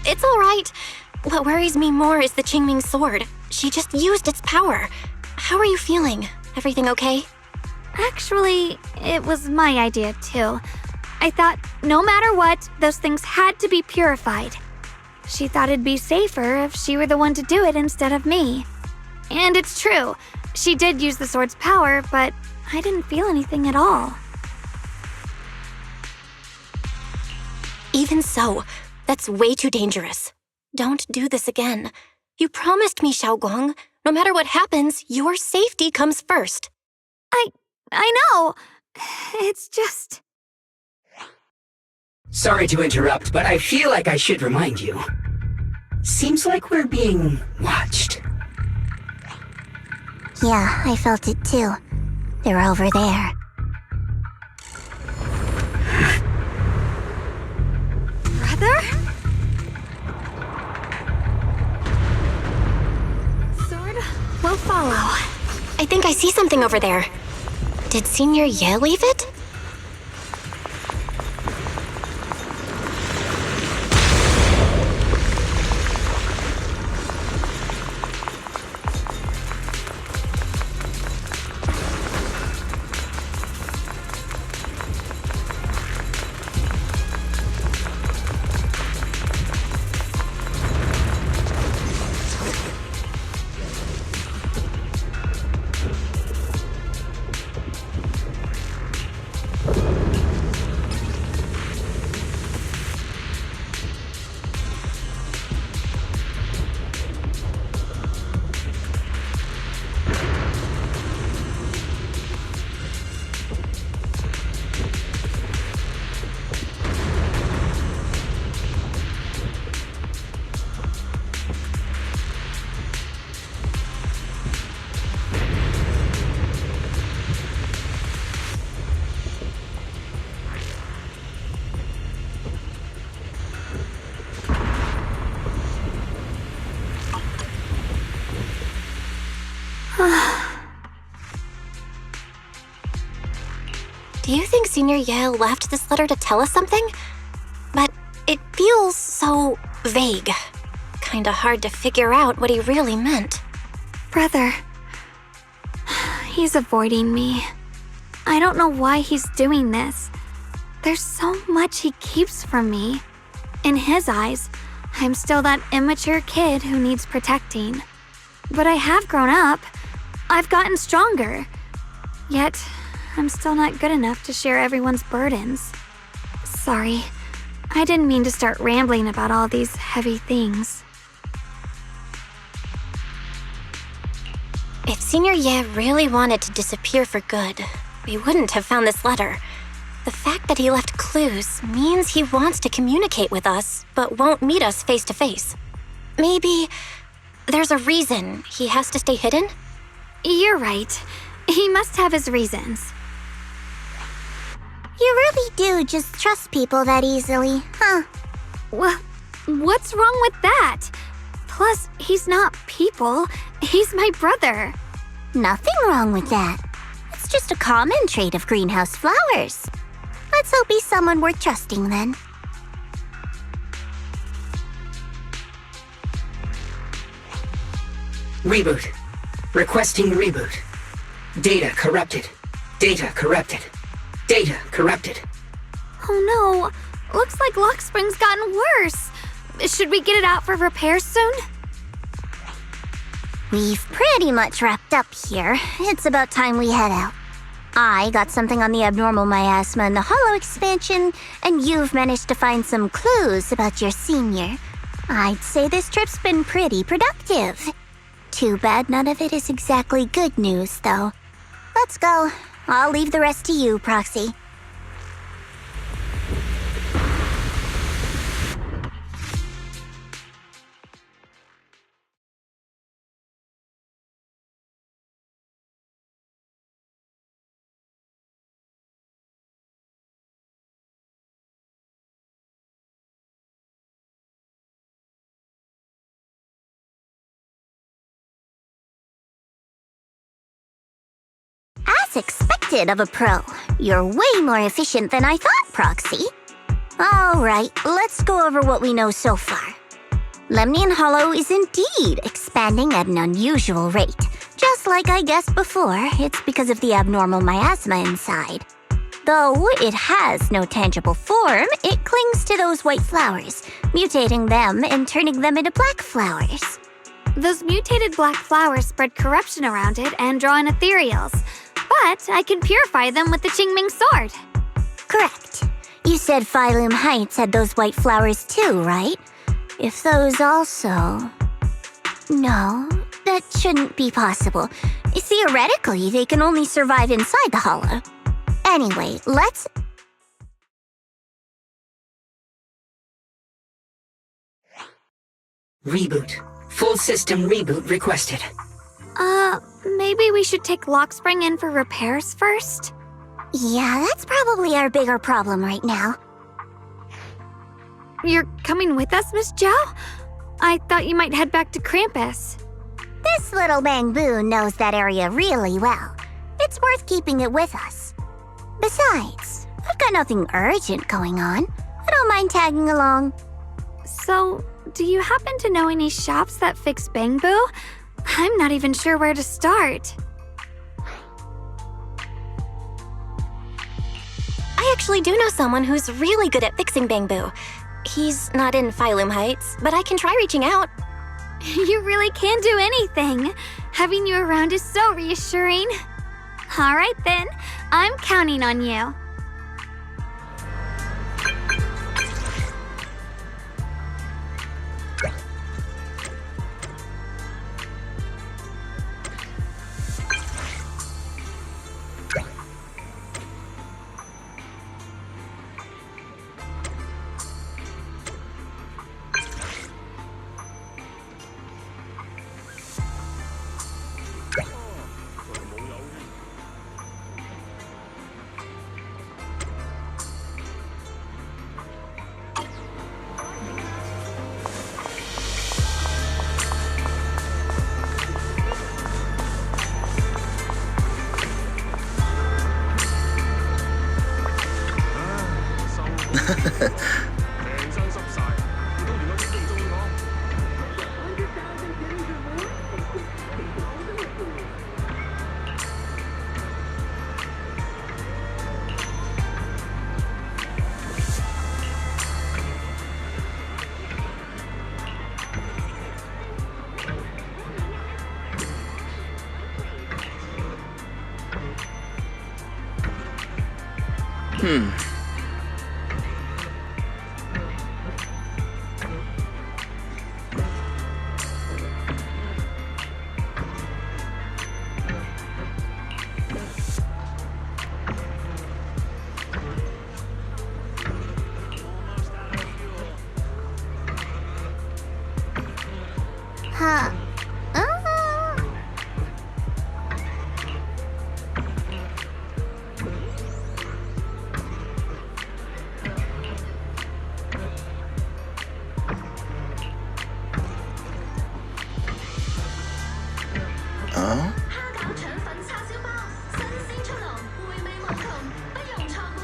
It's all right. What worries me more is the Qingming sword. She just used its power. How are you feeling? Everything okay? Actually, it was my idea too. I thought no matter what, those things had to be purified. She thought it'd be safer if she were the one to do it instead of me. And it's true. She did use the sword's power, but I didn't feel anything at all. Even so, that's way too dangerous. Don't do this again. You promised me, Xiaoguang. No matter what happens, your safety comes first. I know. It's just... Sorry to interrupt, but I feel like I should remind you. Seems like we're being watched. Yeah, I felt it too. They're over there. Brother? Sword will follow. I think I see something over there. Did Senior Ye leave it? Do you think Senior Ye left this letter to tell us something? But it feels so vague. Kinda hard to figure out what he really meant. Brother. He's avoiding me. I don't know why he's doing this. There's so much he keeps from me. In his eyes, I'm still that immature kid who needs protecting. But I have grown up. I've gotten stronger. Yet, I'm still not good enough to share everyone's burdens. Sorry, I didn't mean to start rambling about all these heavy things. If Senior Ye really wanted to disappear for good, we wouldn't have found this letter. The fact that he left clues means he wants to communicate with us, but won't meet us face to face. Maybe there's a reason he has to stay hidden? You're right. He must have his reasons. You really do just trust people that easily, huh? Well, what's wrong with that? Plus, he's not people. He's my brother. Nothing wrong with that. It's just a common trait of greenhouse flowers. Let's hope he's someone worth trusting then. Reboot. Requesting reboot. Data corrupted. Data corrupted. Data corrupted. Oh no, looks like Lockspring's gotten worse. Should we get it out for repairs soon? We've pretty much wrapped up here. It's about time we head out. I got something on the abnormal miasma and the hollow expansion, and you've managed to find some clues about your senior. I'd say this trip's been pretty productive. Too bad none of it is exactly good news, though. Let's go. I'll leave the rest to you, Proxy. As expected of a pro, you're way more efficient than I thought, Proxy. Alright, let's go over what we know so far. Lemnian Hollow is indeed expanding at an unusual rate. Just like I guessed before, it's because of the abnormal miasma inside. Though it has no tangible form, it clings to those white flowers, mutating them and turning them into black flowers. Those mutated black flowers spread corruption around it and draw in ethereals. But I can purify them with the Qingming sword. Correct. You said Phylum Heights had those white flowers too, right? If those also... No, that shouldn't be possible. Theoretically, they can only survive inside the hollow. Anyway, let's... Reboot. Full system reboot requested. Maybe we should take Lockspring in for repairs first? Yeah, that's probably our bigger problem right now. You're coming with us, Miss Zhao? I thought you might head back to Krampus. This little Bangbu knows that area really well. It's worth keeping it with us. Besides, I've got nothing urgent going on. I don't mind tagging along. So, do you happen to know any shops that fix Bangbu? I'm not even sure where to start. I actually do know someone who's really good at fixing Bangbu. He's not in Phylum Heights, but I can try reaching out. You really can do anything. Having you around is so reassuring. All right then, I'm counting on you. Huh. Huh? 蝦餃腸粉叉燒包，新鮮出爐，回味無窮，不容錯過。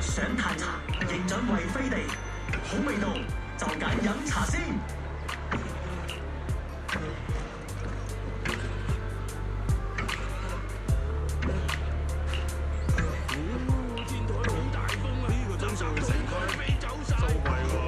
想嘆茶，認準為飛地，好味道就揀飲茶先。天台好大風啊！呢個真係成個飛走晒，收費喎。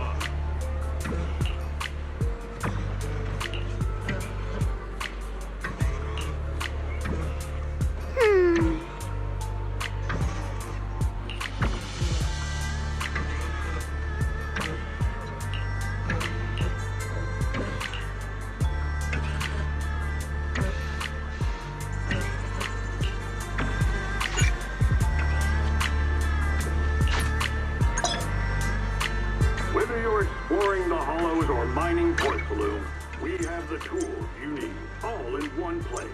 Whether you're exploring the hollows or mining porcelain, we have the tools you need, all in one place.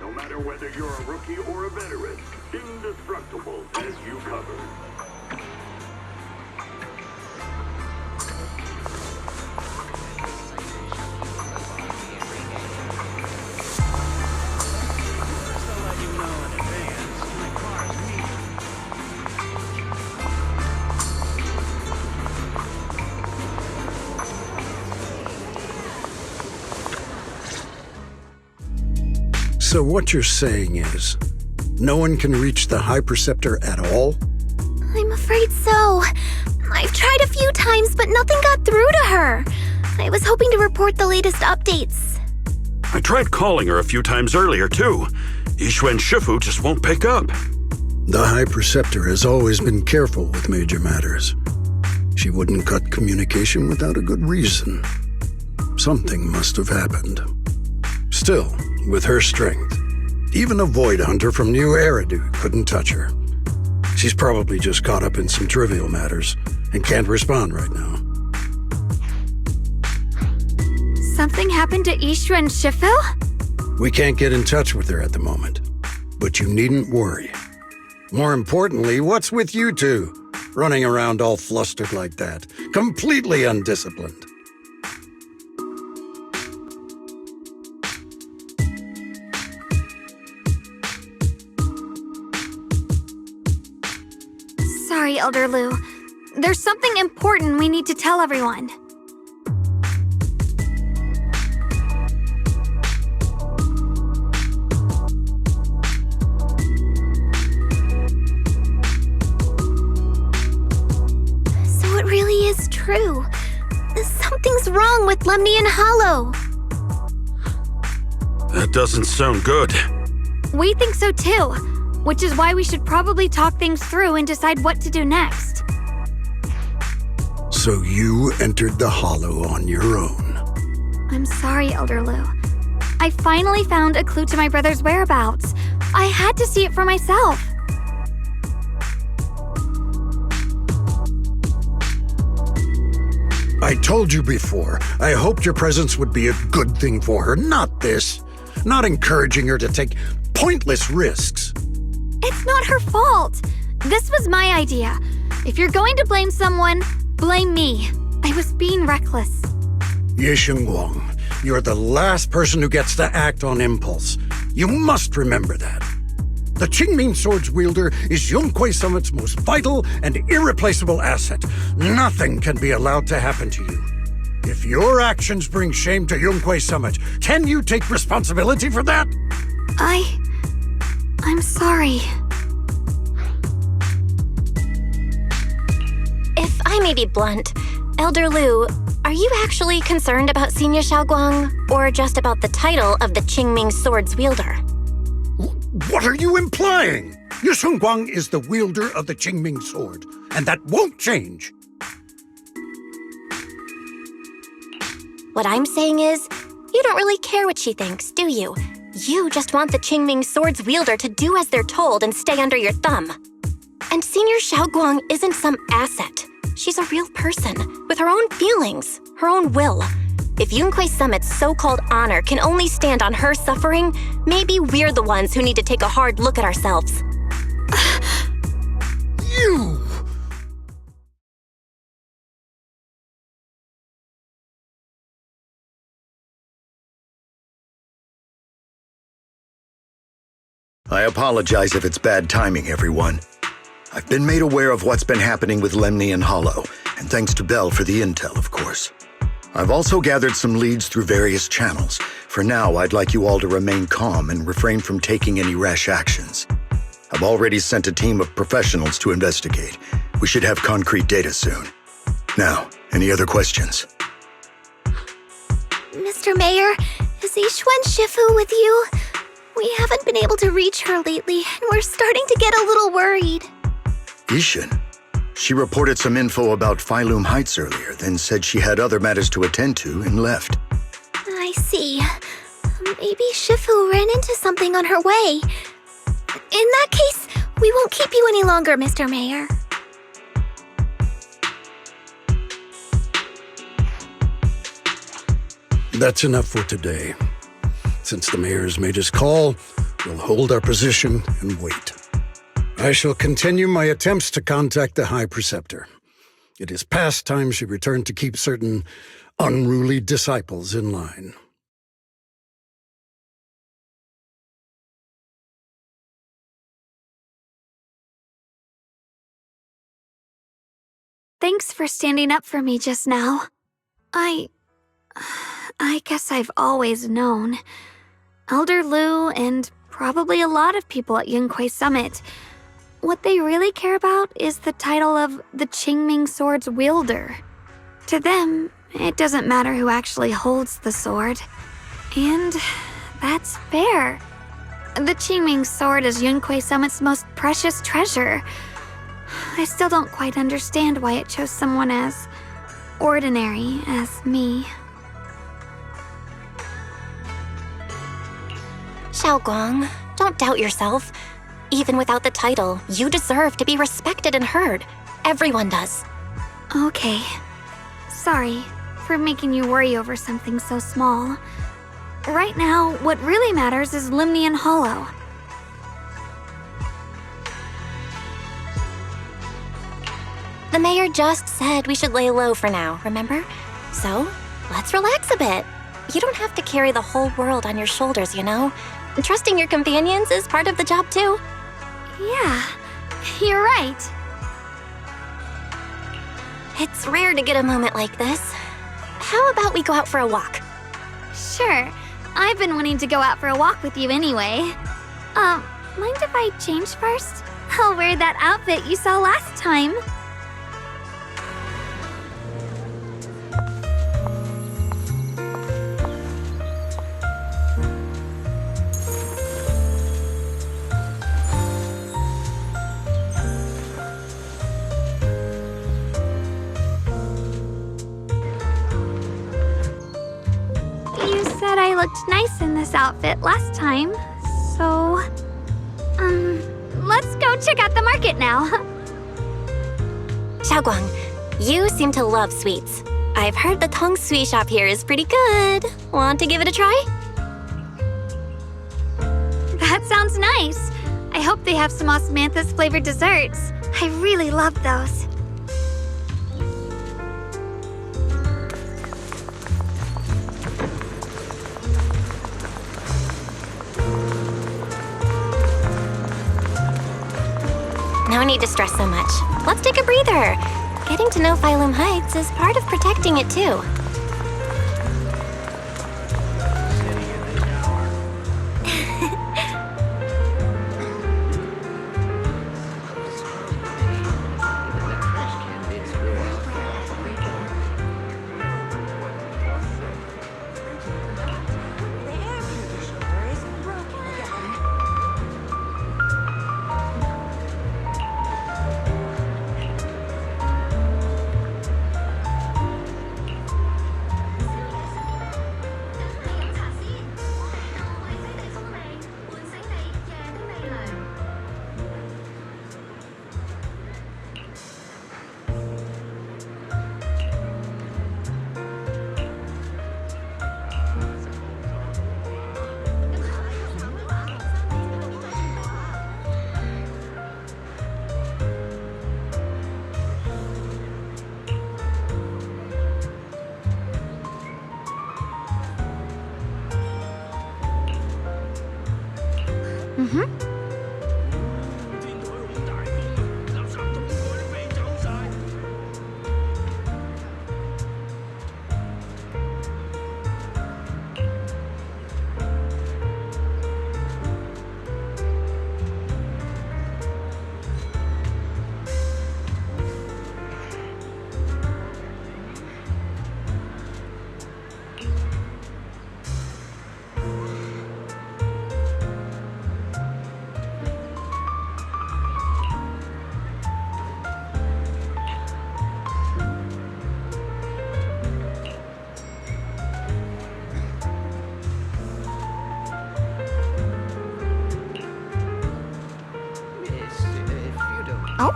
No matter whether you're a rookie or a veteran, indestructible as you covered. So what you're saying is, no one can reach the High Preceptor at all? I'm afraid so. I've tried a few times, but nothing got through to her. I was hoping to report the latest updates. I tried calling her a few times earlier, too. Yixuan Shifu just won't pick up. The High Preceptor has always been careful with major matters. She wouldn't cut communication without a good reason. Something must have happened. Still, with her strength, even a Void Hunter from New Eridu couldn't touch her. She's probably just caught up in some trivial matters and can't respond right now. Something happened to Ishu and Shifu? We can't get in touch with her at the moment, but you needn't worry. More importantly, what's with you two? Running around all flustered like that, completely undisciplined. Sorry, Elder Lu. There's something important we need to tell everyone. wrong with Lemnian Hollow? That doesn't sound good. We think so too, which is why we should probably talk things through and decide what to do next. So you entered the Hollow on your own. I'm sorry, Elder Lu. I finally found a clue to my brother's whereabouts. I had to see it for myself. I told you before, I hoped your presence would be a good thing for her, not this. Not encouraging her to take pointless risks. It's not her fault. This was my idea. If you're going to blame someone, blame me. I was being reckless. Ye Shengguang, you're the last person who gets to act on impulse. You must remember that. The Qingming Sword's wielder is Yunhui Summit's most vital and irreplaceable asset. Nothing can be allowed to happen to you. If your actions bring shame to Yunhui Summit, can you take responsibility for that? I'm sorry. If I may be blunt, Elder Lu, are you actually concerned about Senior Xiaoguang, or just about the title of the Qingming Sword's wielder? What are you implying? Ye Shengguang is the wielder of the Qingming Sword, and that won't change. What I'm saying is, you don't really care what she thinks, do you? You just want the Qingming Sword's wielder to do as they're told and stay under your thumb. And Senior Xiaoguang isn't some asset. She's a real person, with her own feelings, her own will. If Yunhui Summit's so-called honor can only stand on her suffering, maybe we're the ones who need to take a hard look at ourselves. You! I apologize if it's bad timing, everyone. I've been made aware of what's been happening with Lemnian Hollow, and thanks to Bell for the intel, of course. I've also gathered some leads through various channels. For now, I'd like you all to remain calm and refrain from taking any rash actions. I've already sent a team of professionals to investigate. We should have concrete data soon. Now, any other questions? Mr. Mayor, is Yixuan Shifu with you? We haven't been able to reach her lately, and we're starting to get a little worried. Yixuan? She reported some info about Phylum Heights earlier, then said she had other matters to attend to and left. I see. Maybe Shifu ran into something on her way. In that case, we won't keep you any longer, Mr. Mayor. That's enough for today. Since the mayor's made his call, we'll hold our position and wait. I shall continue my attempts to contact the High Preceptor. It is past time she returned to keep certain unruly disciples in line. Thanks for standing up for me just now. I guess I've always known. Elder Lu and probably a lot of people at Yunhui Summit, what they really care about is the title of the Qingming Sword's wielder. To them, it doesn't matter who actually holds the sword. And that's fair. The Qingming Sword is Yunhui Summit's most precious treasure. I still don't quite understand why it chose someone as ordinary as me. Xiaoguang, don't doubt yourself. Even without the title, you deserve to be respected and heard. Everyone does. Okay. Sorry for making you worry over something so small. Right now, what really matters is Lemnian Hollow. The mayor just said we should lay low for now, remember? So, let's relax a bit. You don't have to carry the whole world on your shoulders, you know? Trusting your companions is part of the job, too. Yeah, you're right. It's rare to get a moment like this. How about we go out for a walk? Sure. I've been wanting to go out for a walk with you anyway. Mind if I change first? I'll wear that outfit you saw last time. looked nice in this outfit last time, so... let's go check out the market now. Xiaoguang, you seem to love sweets. I've heard the Tong Sui shop here is pretty good. Want to give it a try? That sounds nice. I hope they have some osmanthus flavored desserts. I really love those. No need to stress so much. Let's take a breather. Getting to know Phylum Heights is part of protecting it too.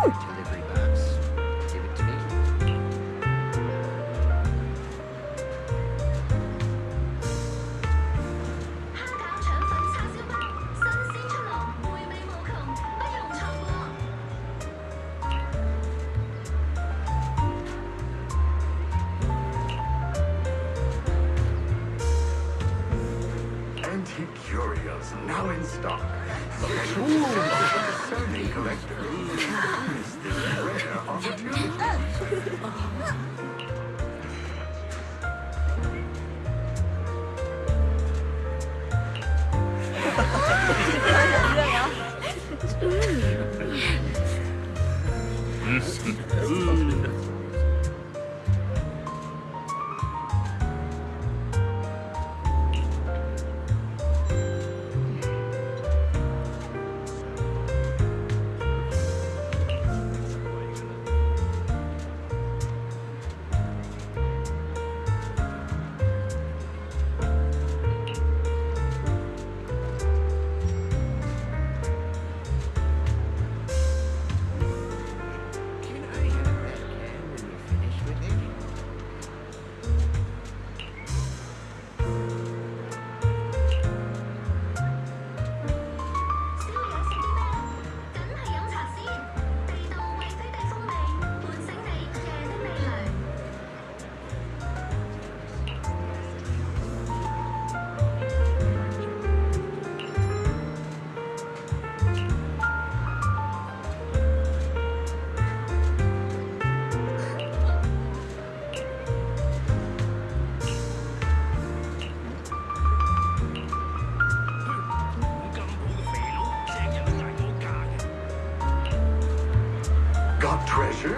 Delivery box. Give it to me. Antique curios now in stock. Special Sunday collector. Miss this rare opportunity.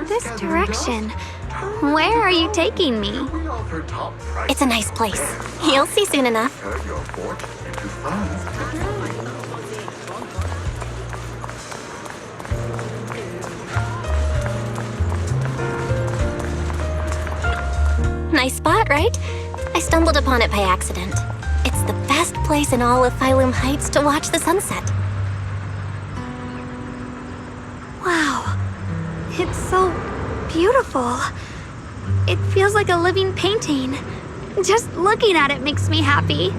This direction. Where are you taking me? It's a nice place. You'll see soon enough. Nice spot, right? I stumbled upon it by accident. It's the place in all of Phylum Heights to watch the sunset. Wow. It's so beautiful. It feels like a living painting. Just looking at it makes me happy.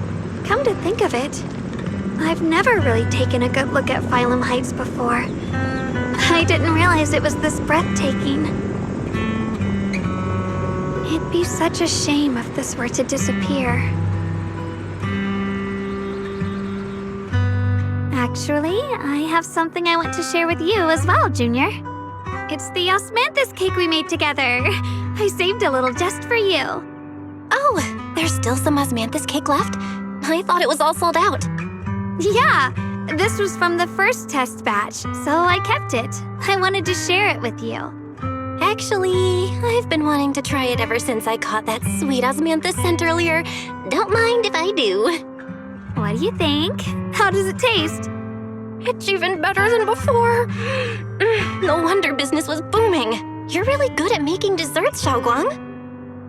Come to think of it, I've never really taken a good look at Phylum Heights before. I didn't realize it was this breathtaking. It'd be such a shame if this were to disappear. Actually, I have something I want to share with you as well, Junior. It's the osmanthus cake we made together. I saved a little just for you. Oh, there's still some osmanthus cake left? I thought it was all sold out. Yeah, this was from the first test batch, so I kept it. I wanted to share it with you. Actually, I've been wanting to try it ever since I caught that sweet osmanthus scent earlier. Don't mind if I do. What do you think? How does it taste? It's even better than before. No wonder business was booming. You're really good at making desserts, Xiaoguang.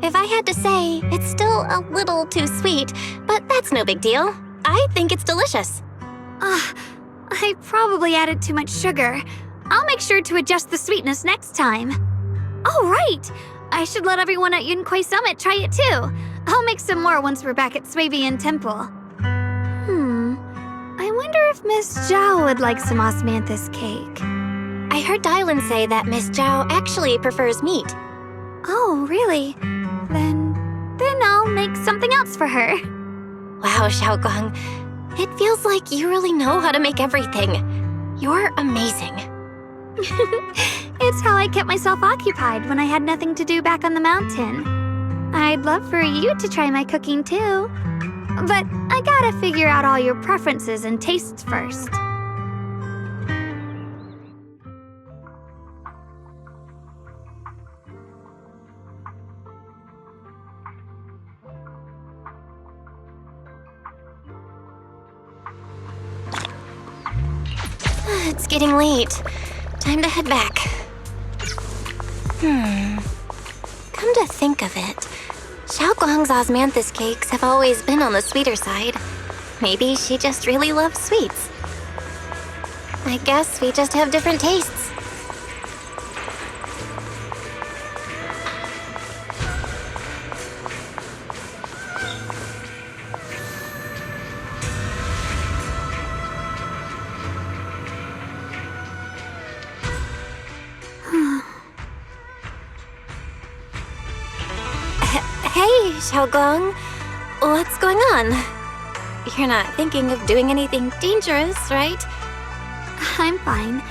If I had to say, it's still a little too sweet, but that's no big deal. I think it's delicious. I probably added too much sugar. I'll make sure to adjust the sweetness next time. Oh, right! I should let everyone at Yunquai Summit try it too. I'll make some more once we're back at Swabian Temple. I wonder if Miss Zhao would like some osmanthus cake. I heard Dylan say that Miss Zhao actually prefers meat. Oh, really? Then I'll make something else for her. Wow, Xiaoguang. It feels like you really know how to make everything. You're amazing. It's how I kept myself occupied when I had nothing to do back on the mountain. I'd love for you to try my cooking too. But I gotta figure out all your preferences and tastes first. It's getting late. Time to head back. Come to think of it, Xiaoguang's osmanthus cakes have always been on the sweeter side. Maybe she just really loves sweets. I guess we just have different tastes. Hey, Xiaoguang. What's going on? You're not thinking of doing anything dangerous, right? I'm fine.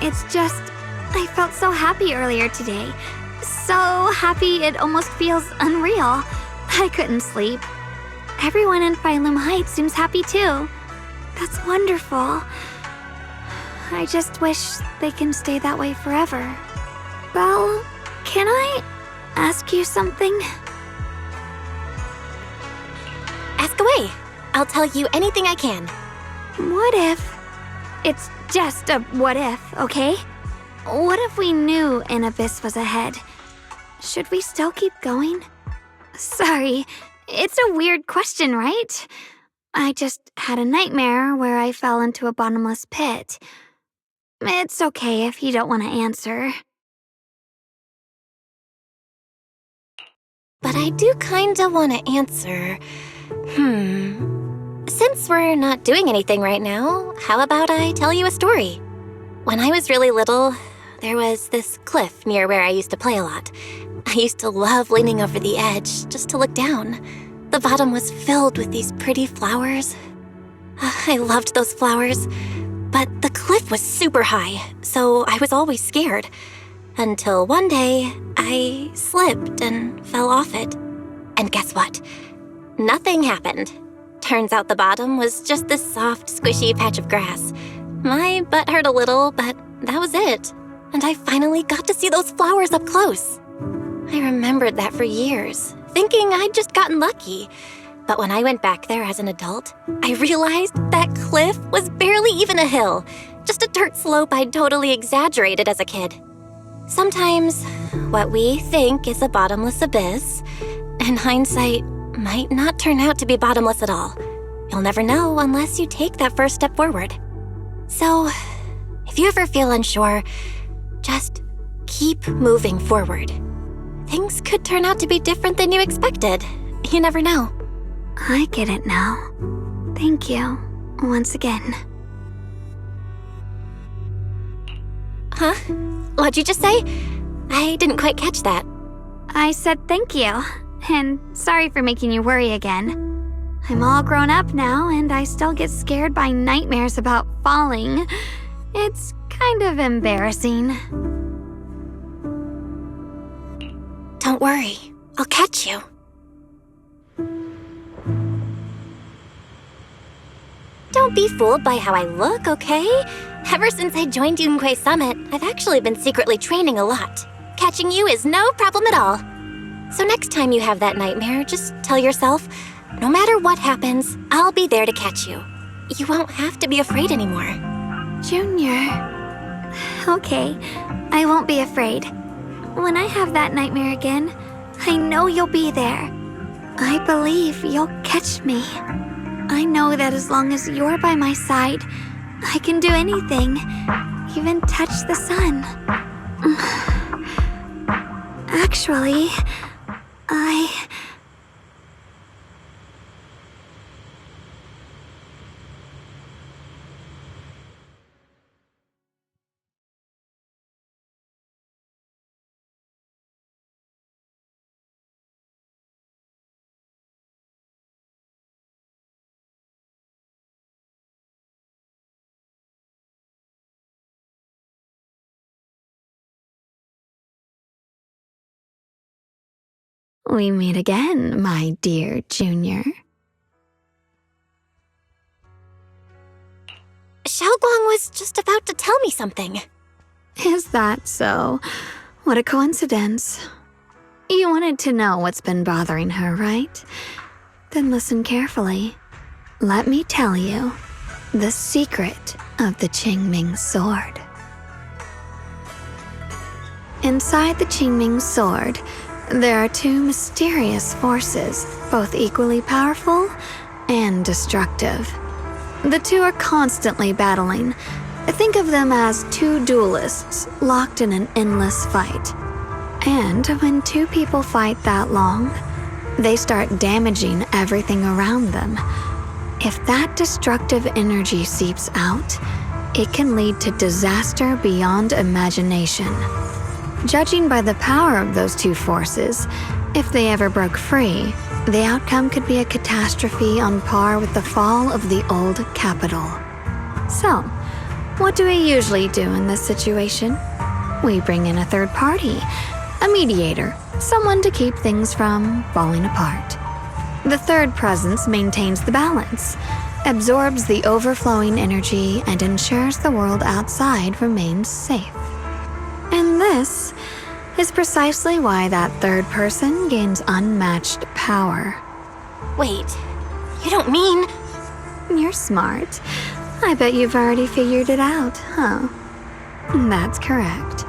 It's just, I felt so happy earlier today. So happy it almost feels unreal. I couldn't sleep. Everyone in Phylum Heights seems happy too. That's wonderful. I just wish they can stay that way forever. Well, can I ask you something? Ask away. I'll tell you anything I can. What if... It's just a what if, okay? What if we knew an abyss was ahead? Should we still keep going? Sorry, it's a weird question, right? I just had a nightmare where I fell into a bottomless pit. It's okay if you don't want to answer. But I do kinda want to answer. Since we're not doing anything right now, how about I tell you a story? When I was really little, there was this cliff near where I used to play a lot. I used to love leaning over the edge just to look down. The bottom was filled with these pretty flowers. I loved those flowers, but the cliff was super high, so I was always scared. Until one day, I slipped and fell off it. And guess what? Nothing happened. Turns out the bottom was just this soft, squishy patch of grass. My butt hurt a little, but that was it. And I finally got to see those flowers up close. I remembered that for years, thinking I'd just gotten lucky. But when I went back there as an adult, I realized that cliff was barely even a hill, just a dirt slope I'd totally exaggerated as a kid. Sometimes, what we think is a bottomless abyss, in hindsight, might not turn out to be bottomless at all. You'll never know unless you take that first step forward. So, if you ever feel unsure, just keep moving forward. Things could turn out to be different than you expected. You never know. I get it now. Thank you, once again. Huh? What'd you just say? I didn't quite catch that. I said thank you, and sorry for making you worry again. I'm all grown up now, and I still get scared by nightmares about falling. It's kind of embarrassing. Don't worry, I'll catch you. Don't be fooled by how I look, okay? Ever since I joined Yunquei Summit, I've actually been secretly training a lot. Catching you is no problem at all. So next time you have that nightmare, just tell yourself, no matter what happens, I'll be there to catch you. You won't have to be afraid anymore. Junior. Okay, I won't be afraid. When I have that nightmare again, I know you'll be there. I believe you'll catch me. I know that as long as you're by my side, I can do anything, even touch the sun. Actually, we meet again, my dear Junior. Xiaoguang was just about to tell me something. Is that so? What a coincidence. You wanted to know what's been bothering her, right? Then listen carefully. Let me tell you the secret of the Qingming sword. Inside the Qingming sword, there are two mysterious forces, both equally powerful and destructive. The two are constantly battling. Think of them as two duelists locked in an endless fight. And when two people fight that long, they start damaging everything around them. If that destructive energy seeps out, it can lead to disaster beyond imagination. Judging by the power of those two forces, if they ever broke free, the outcome could be a catastrophe on par with the fall of the old capital. So, what do we usually do in this situation? We bring in a third party, a mediator, someone to keep things from falling apart. The third presence maintains the balance, absorbs the overflowing energy, and ensures the world outside remains safe. And this is precisely why that third person gains unmatched power. Wait, you don't mean... You're smart. I bet you've already figured it out, huh? That's correct.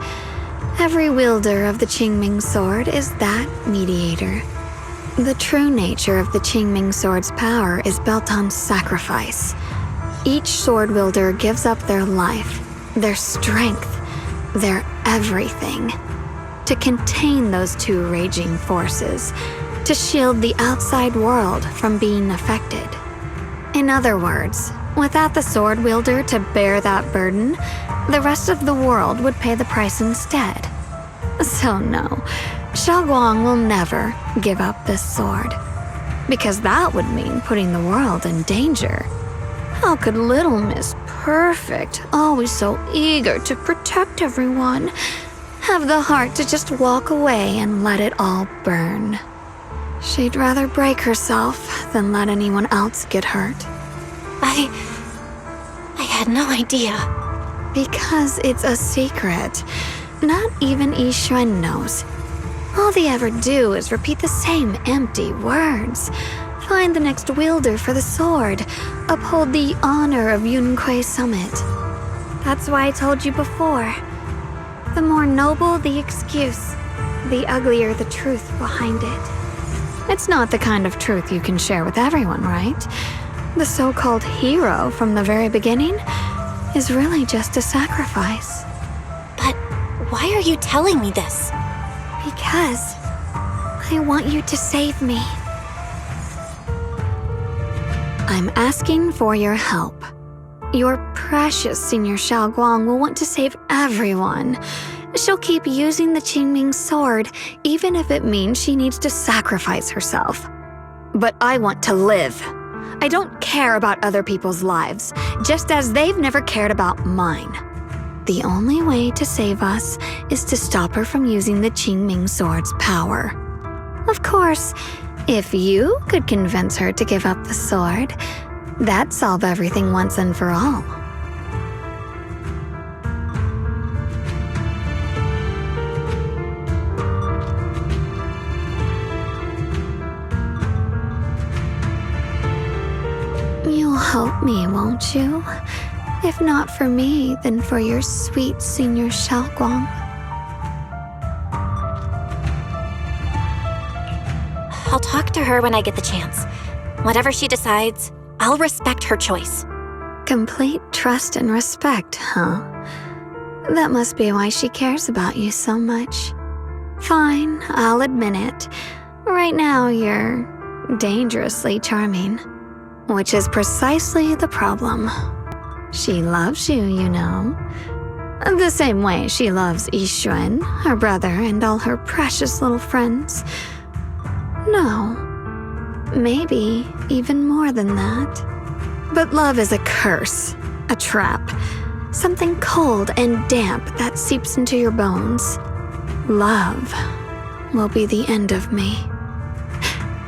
Every wielder of the Qingming sword is that mediator. The true nature of the Qingming sword's power is built on sacrifice. Each sword wielder gives up their life, their strength, their everything, to contain those two raging forces, to shield the outside world from being affected. In other words, without the sword wielder to bear that burden, the rest of the world would pay the price instead. So no, Xiaoguang will never give up this sword, because that would mean putting the world in danger. How could little Miss Perfect, always so eager to protect everyone, have the heart to just walk away and let it all burn? She'd rather break herself than let anyone else get hurt. I had no idea. Because it's a secret. Not even Yixuan knows. All they ever do is repeat the same empty words. Find the next wielder for the sword. Uphold the honor of Yunquei Summit. That's why I told you before. The more noble the excuse, the uglier the truth behind it. It's not the kind of truth you can share with everyone, right? The so-called hero from the very beginning is really just a sacrifice. But why are you telling me this? Because I want you to save me. I'm asking for your help. Your precious Senior Xiaoguang will want to save everyone. She'll keep using the Qingming sword, even if it means she needs to sacrifice herself. But I want to live. I don't care about other people's lives, just as they've never cared about mine. The only way to save us is to stop her from using the Qingming sword's power. Of course, if you could convince her to give up the sword, that'd solve everything once and for all. You'll help me, won't you? If not for me, then for your sweet Senior Xiaoguang. I'll talk to her when I get the chance. Whatever she decides, I'll respect her choice. Complete trust and respect, huh? That must be why she cares about you so much. Fine, I'll admit it. Right now, you're dangerously charming. Which is precisely the problem. She loves you, you know. The same way she loves Yixuan, her brother, and all her precious little friends. No, maybe even more than that. But love is a curse, a trap, something cold and damp that seeps into your bones. Love will be the end of me.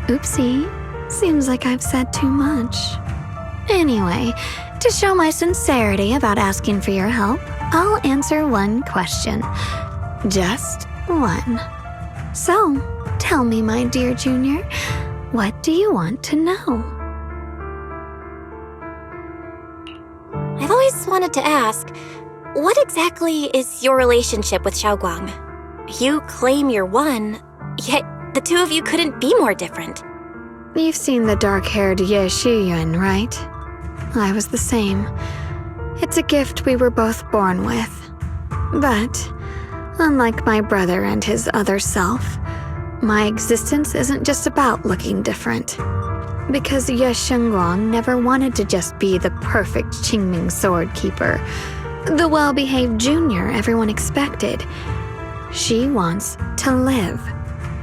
Oopsie, seems like I've said too much. Anyway, to show my sincerity about asking for your help, I'll answer one question. Just one. So, tell me, my dear Junior, what do you want to know? I've always wanted to ask, what exactly is your relationship with Xiaoguang? You claim you're one, yet the two of you couldn't be more different. You've seen the dark-haired Ye Shiyuan, right? I was the same. It's a gift we were both born with. But, unlike my brother and his other self, my existence isn't just about looking different. Because Ye Shengguang never wanted to just be the perfect Qingming sword keeper, the well-behaved junior everyone expected. She wants to live,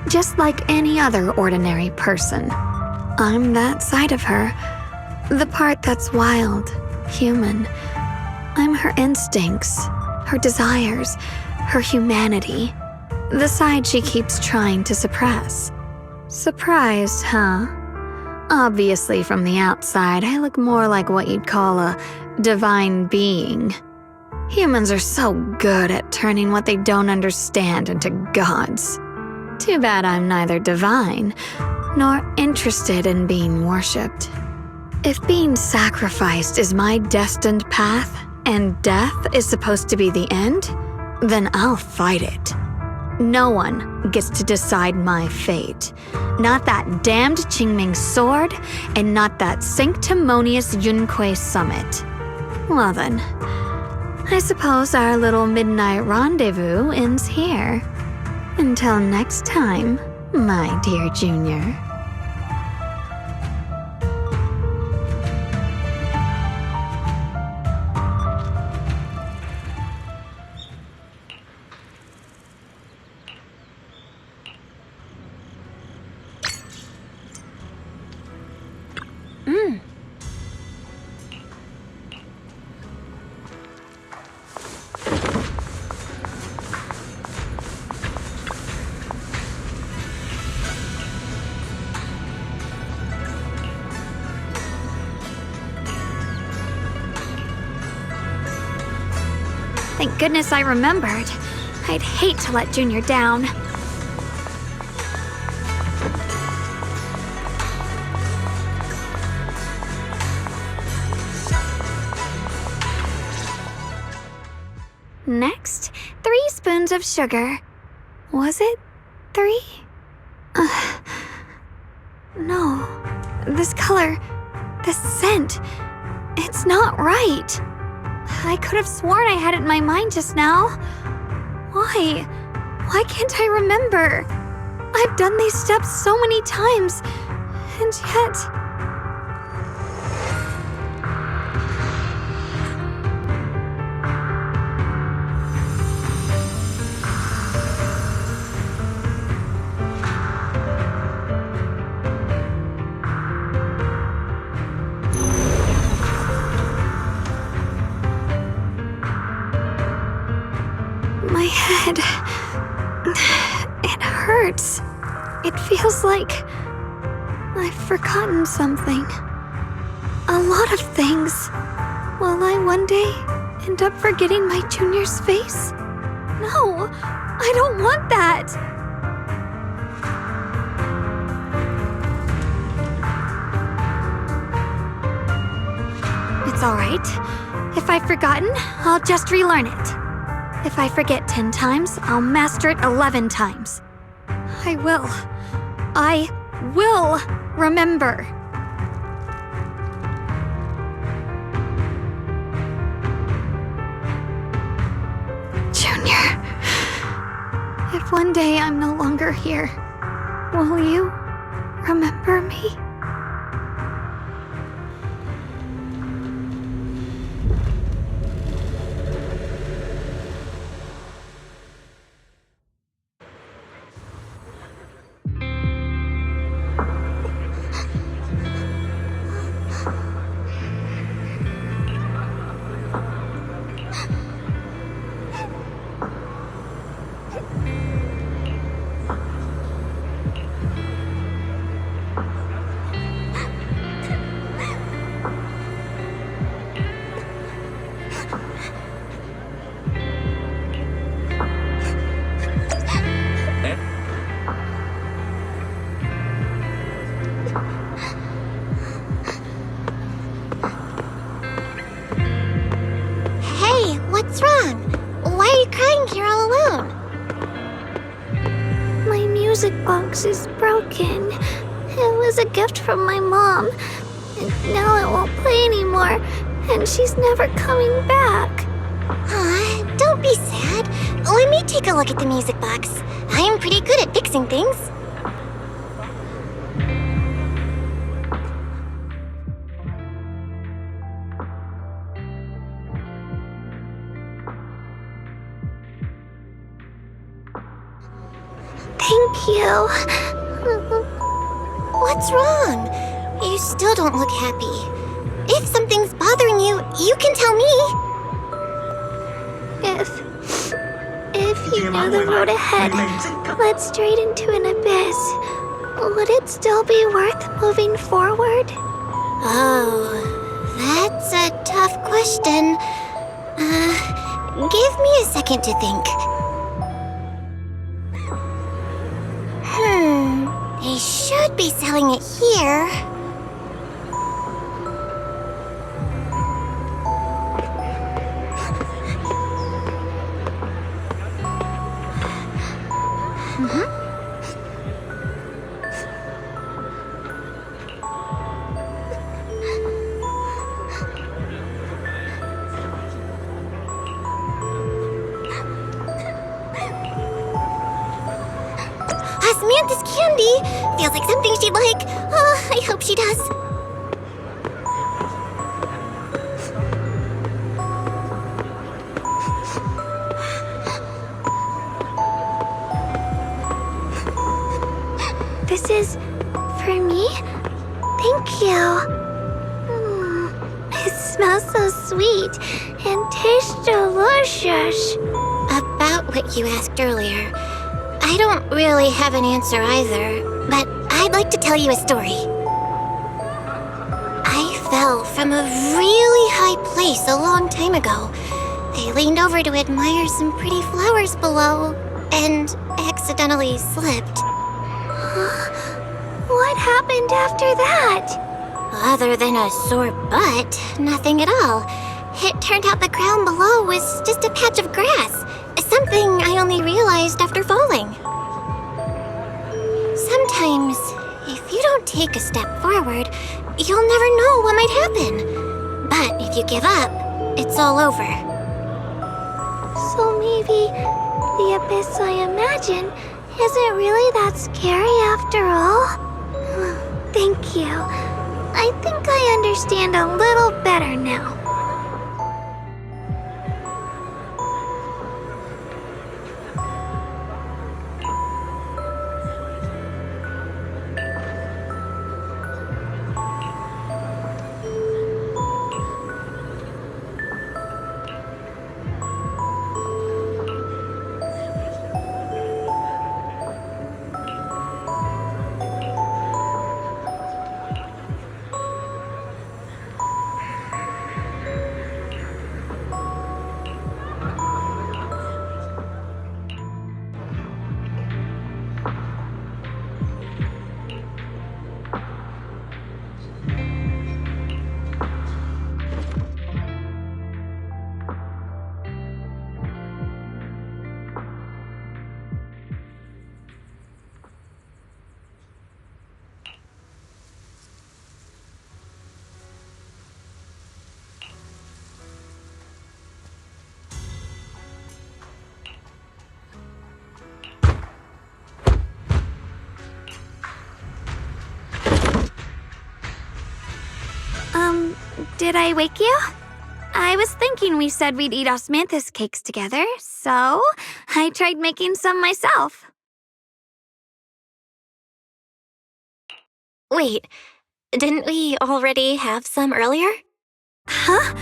just like any other ordinary person. I'm that side of her, the part that's wild, human. I'm her instincts, her desires, her humanity, the side she keeps trying to suppress. Surprised, huh? Obviously, from the outside, I look more like what you'd call a divine being. Humans are so good at turning what they don't understand into gods. Too bad I'm neither divine nor interested in being worshipped. If being sacrificed is my destined path and death is supposed to be the end, then I'll fight it. No one gets to decide my fate. Not that damned Qingming sword, and not that sanctimonious Yunque summit. Well then, I suppose our little midnight rendezvous ends here. Until next time, my dear Junior. Thank goodness I remembered. I'd hate to let Junior down. Next, 3 spoons of sugar. Was it 3? No, this color, The scent. It's not right. I could have sworn I had it in my mind just now. Why? Why can't I remember? I've done these steps so many times, and yet... My head... it hurts. It feels like I've forgotten something. A lot of things. Will I one day end up forgetting my junior's face? No, I don't want that. It's all right. If I've forgotten, I'll just relearn it. If I forget 10 times, I'll master it 11 times. I will remember. Junior, if one day I'm no longer here, will you remember me? Hey, what's wrong? Why are you crying here all alone? My music box is broken. It was a gift from my mom. And now it won't play anymore. And she's never coming back. Aw, don't be sad. Let me take a look at the music box. I am pretty good at fixing things. Thank you. What's wrong? You still don't look happy. If something's bothering you, you can tell me. If you know the road ahead led straight into an abyss, would it still be worth moving forward? Oh, that's a tough question. Give me a second to think. They should be selling it here. Samantha's candy! Feels like something she'd like. Oh, I hope she does. This is for me? Thank you. It smells so sweet and tastes delicious. About what you asked earlier, I don't really have an answer either, but I'd like to tell you a story. I fell from a really high place a long time ago. I leaned over to admire some pretty flowers below, and accidentally slipped. What happened after that? Other than a sore butt, nothing at all. It turned out the ground below was just a patch of grass. Something I only realized after falling. Sometimes, if you don't take a step forward, you'll never know what might happen. But if you give up, it's all over. So maybe the abyss I imagine isn't really that scary after all? Thank you. I think I understand a little better now. Did I wake you? I was thinking we said we'd eat osmanthus cakes together, so I tried making some myself. Wait, didn't we already have some earlier? Huh?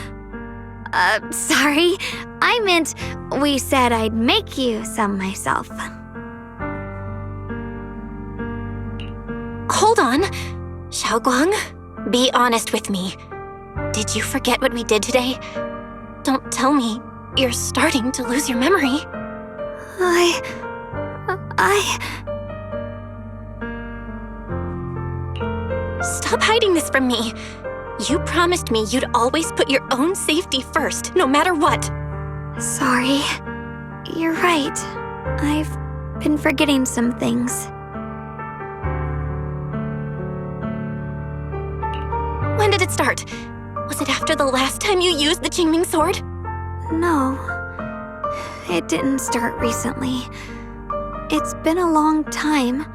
Sorry. I meant we said I'd make you some myself. Hold on. Xiaoguang, be honest with me. Did you forget what we did today? Don't tell me you're starting to lose your memory. Stop hiding this from me. You promised me you'd always put your own safety first, no matter what. Sorry. You're right. I've been forgetting some things. When did it start? Was it after the last time you used the Qingming sword? No. It didn't start recently. It's been a long time.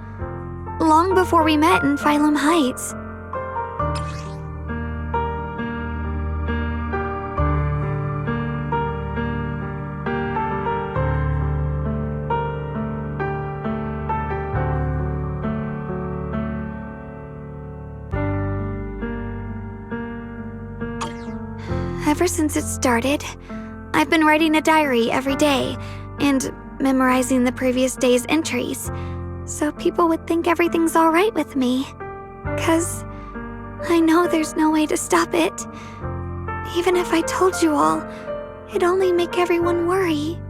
Long before we met in Phylum Heights. Ever since it started, I've been writing a diary every day and memorizing the previous day's entries, so people would think everything's all right with me. 'Cause I know there's no way to stop it. Even if I told you all, it'd only make everyone worry.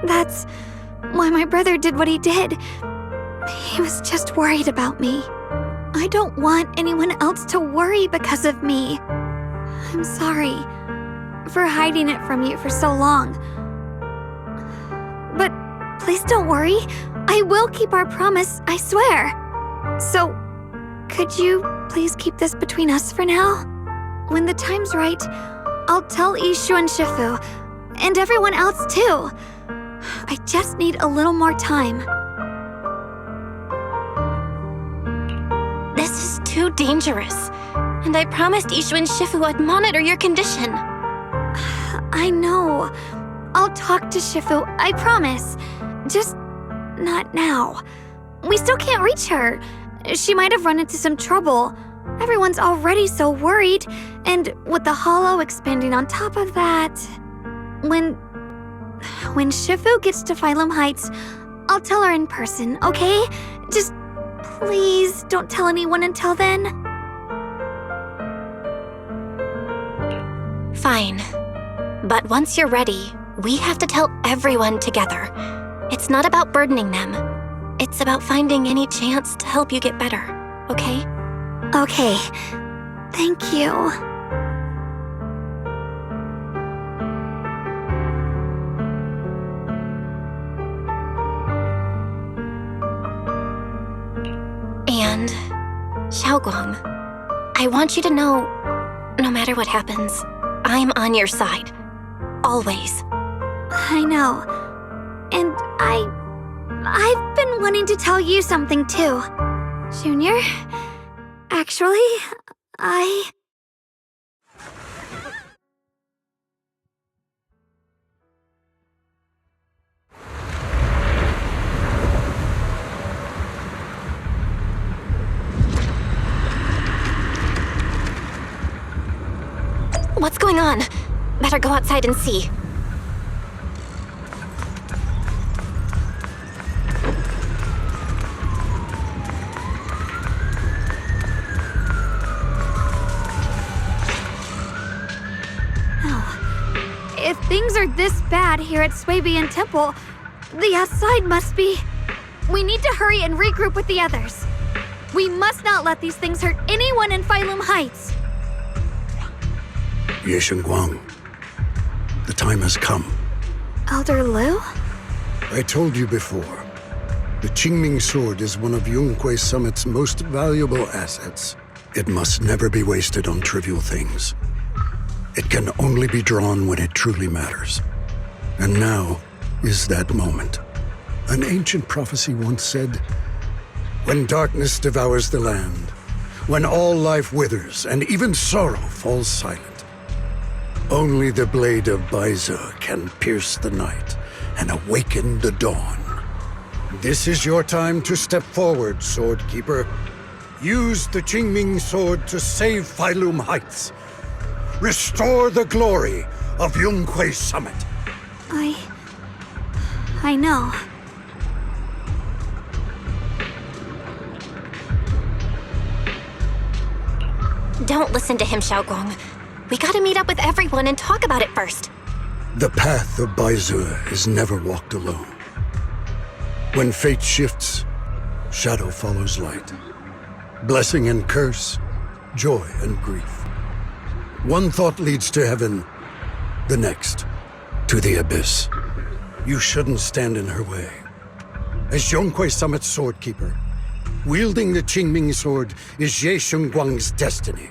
That's why my brother did what he did. He was just worried about me. I don't want anyone else to worry because of me. I'm sorry for hiding it from you for so long. But please don't worry. I will keep our promise, I swear. So, could you please keep this between us for now? When the time's right, I'll tell Ishu and Shifu, and everyone else too. I just need a little more time. This is too dangerous. And I promised Ishu and Shifu I'd monitor your condition. I know. I'll talk to Shifu, I promise. Just not now. We still can't reach her. She might have run into some trouble. Everyone's already so worried, and with the hollow expanding on top of that... When Shifu gets to Phylum Heights, I'll tell her in person, okay? Just please don't tell anyone until then. Fine. But once you're ready, we have to tell everyone together. It's not about burdening them. It's about finding any chance to help you get better, okay? Okay. Thank you. And, Xiaoguang, I want you to know, no matter what happens, I'm on your side. Always. I know. And I've been wanting to tell you something too. Junior, actually, What's going on? Better go outside and see. If things are this bad here at Swabian Temple, the outside must be... We need to hurry and regroup with the others. We must not let these things hurt anyone in Phylum Heights. Ye Guang, the time has come. Elder Liu? I told you before, the Qingming sword is one of Yunque Summit's most valuable assets. It must never be wasted on trivial things. It can only be drawn when it truly matters. And now is that moment. An ancient prophecy once said, "When darkness devours the land, when all life withers and even sorrow falls silent, only the blade of Baize can pierce the night and awaken the dawn." This is your time to step forward, Swordkeeper. Use the Qingming sword to save Phylum Heights. Restore the glory of Yunque Summit. I know. Don't listen to him, Xiaoguang. We gotta meet up with everyone and talk about it first. The path of Baize is never walked alone. When fate shifts, shadow follows light. Blessing and curse, joy and grief. One thought leads to heaven, the next, to the abyss. You shouldn't stand in her way. As Yunque Summit's swordkeeper, wielding the Qingming sword is Ye Guang's destiny.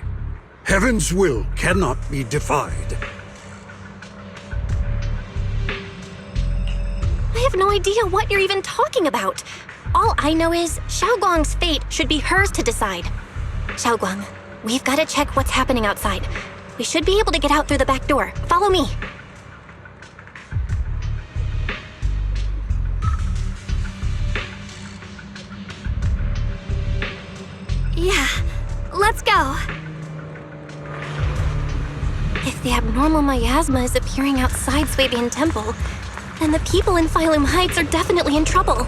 Heaven's will cannot be defied. I have no idea what you're even talking about. All I know is Xiaoguang's fate should be hers to decide. Xiaoguang, we've got to check what's happening outside. We should be able to get out through the back door. Follow me. Yeah, let's go. If the abnormal miasma is appearing outside Swabian Temple, then the people in Phylum Heights are definitely in trouble.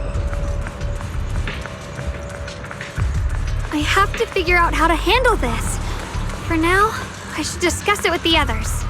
I have to figure out how to handle this. For now, I should discuss it with the others.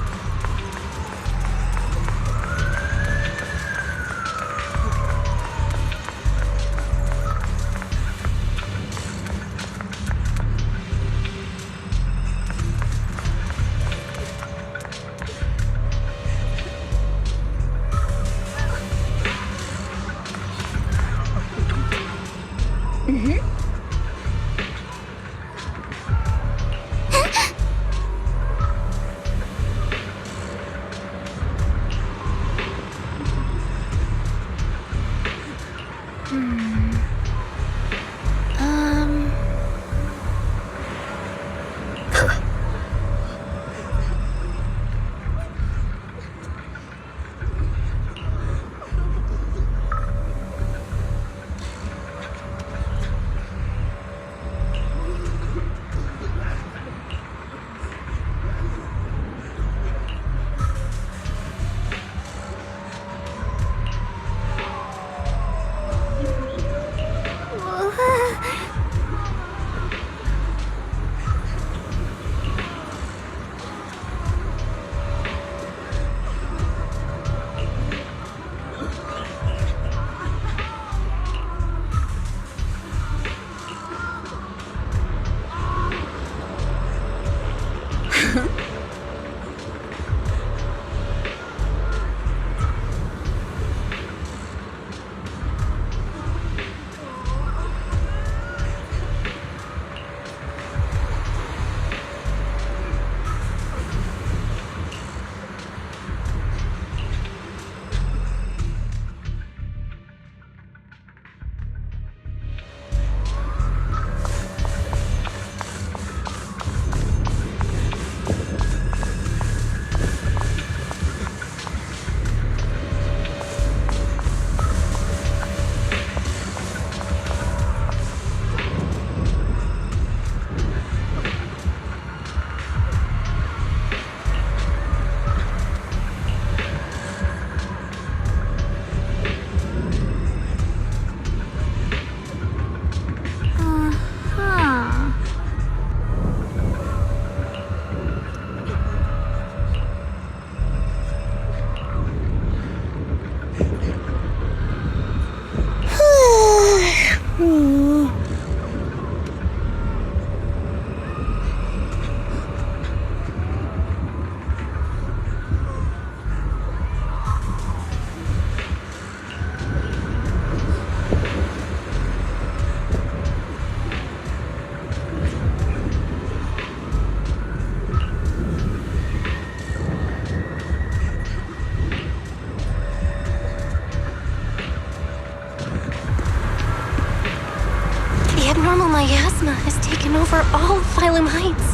Miasma has taken over all Phylum Heights.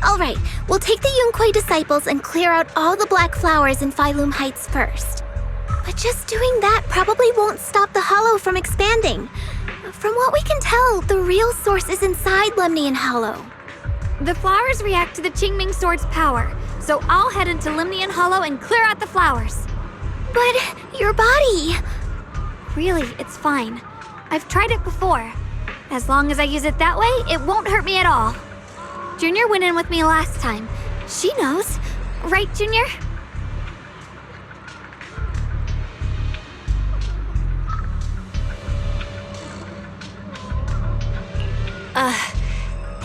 Alright, we'll take the Yunquei disciples and clear out all the black flowers in Phylum Heights first. But just doing that probably won't stop the Hollow from expanding. From what we can tell, the real source is inside Lemnian Hollow. The flowers react to the Qingming Sword's power, so I'll head into Lemnian Hollow and clear out the flowers. But your body... Really, it's fine. I've tried it before. As long as I use it that way, it won't hurt me at all. Junior went in with me last time. She knows. Right, Junior?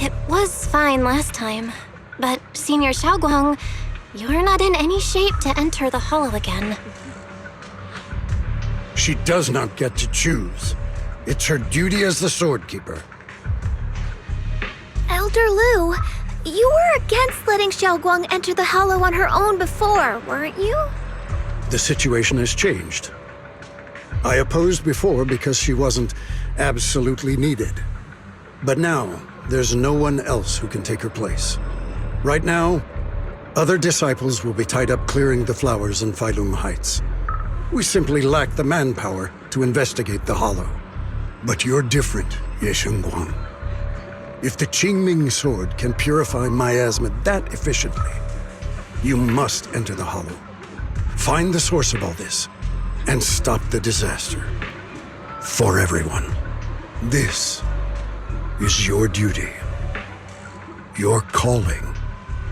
It was fine last time. But, Senior Xiaoguang, you're not in any shape to enter the Hollow again. She does not get to choose. It's her duty as the Sword Keeper. Elder Lu, you were against letting Xiaoguang enter the Hollow on her own before, weren't you? The situation has changed. I opposed before because she wasn't absolutely needed. But now, there's no one else who can take her place. Right now, other disciples will be tied up clearing the flowers in Phylum Heights. We simply lack the manpower to investigate the Hollow. But you're different, Ye Shengguang. If the Qingming Sword can purify miasma that efficiently, You must enter the Hollow. Find the source of all this, and stop the disaster. For everyone. This is your duty. Your calling.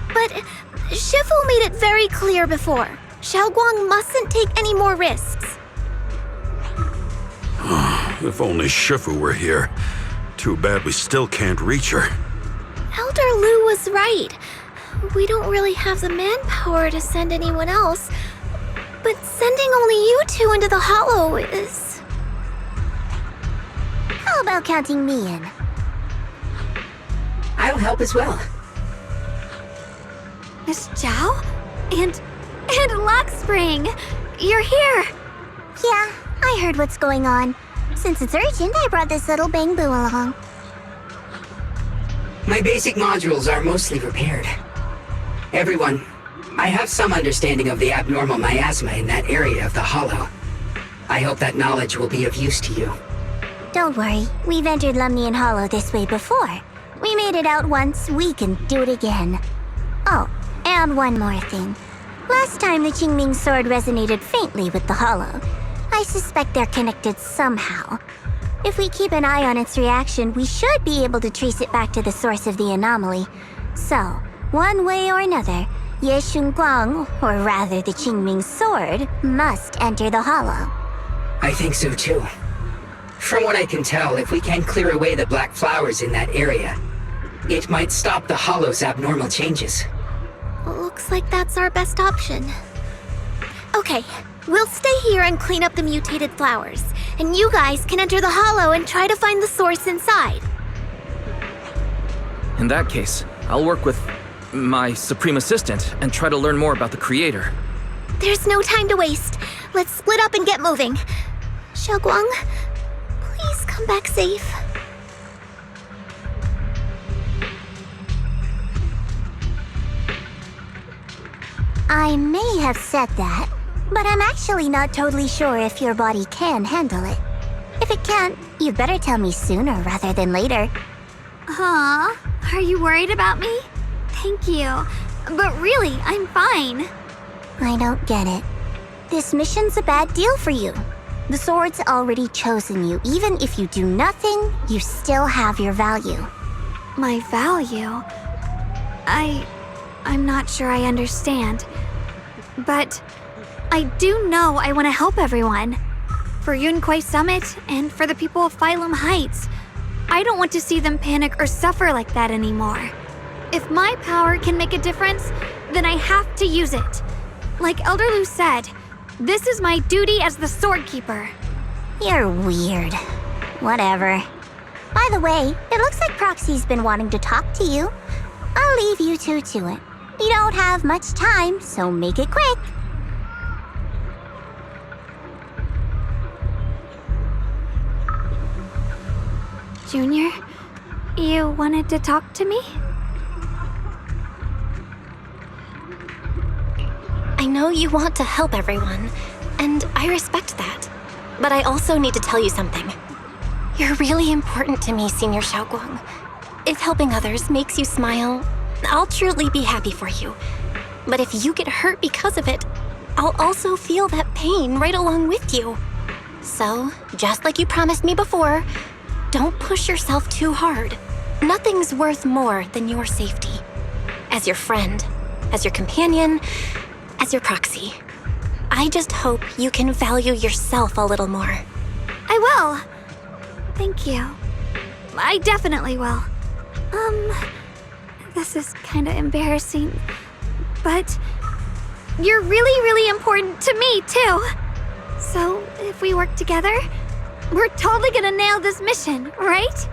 But Shifu made it very clear before. Xiaoguang mustn't take any more risks. If only Shifu were here. Too bad we still can't reach her. Elder Lu was right. We don't really have the manpower to send anyone else. But sending only you two into the Hollow is... How about counting me in? I'll help as well. Miss Zhao? And Lockspring! You're here! Yeah, I heard what's going on. Since it's urgent, I brought this little Bangbu along. My basic modules are mostly repaired. Everyone, I have some understanding of the abnormal miasma in that area of the Hollow. I hope that knowledge will be of use to you. Don't worry, we've entered Lemnian Hollow this way before. We made it out once, we can do it again. Oh, and one more thing. Last time the Qingming sword resonated faintly with the Hollow. I suspect they're connected somehow. If we keep an eye on its reaction, we should be able to trace it back to the source of the anomaly. So, one way or another, Ye Shunguang, or rather the Qingming sword, must enter the Hollow. I think so too. From what I can tell, if we can clear away the black flowers in that area, it might stop the Hollow's abnormal changes. Looks like that's our best option. Okay, we'll stay here and clean up the mutated flowers, and you guys can enter the Hollow and try to find the source inside. In that case, I'll work with my Supreme Assistant and try to learn more about the Creator. There's no time to waste. Let's split up and get moving. Xiaoguang, please come back safe. I may have said that, but I'm actually not totally sure if your body can handle it. If it can't, you'd better tell me sooner rather than later. Huh? Are you worried about me? Thank you. But really, I'm fine. I don't get it. This mission's a bad deal for you. The sword's already chosen you. Even if you do nothing, you still have your value. My value? I'm not sure I understand. But I do know I want to help everyone. For Yunquai Summit and for the people of Phylum Heights. I don't want to see them panic or suffer like that anymore. If my power can make a difference, then I have to use it. Like Elder Lu said, this is my duty as the Sword Keeper. You're weird. Whatever. By the way, it looks like Proxy's been wanting to talk to you. I'll leave you two to it. You don't have much time, so make it quick. Junior, you wanted to talk to me? I know you want to help everyone, and I respect that. But I also need to tell you something. You're really important to me, Senior Xiaoguang. If helping others makes you smile, I'll truly be happy for you. But if you get hurt because of it, I'll also feel that pain right along with you. So, just like you promised me before, don't push yourself too hard. Nothing's worth more than your safety. As your friend, as your companion, as your proxy. I just hope you can value yourself a little more. I will. Thank you. I definitely will. This is kinda embarrassing, but you're really, really important to me, too. So, if we work together, we're totally gonna nail this mission, right?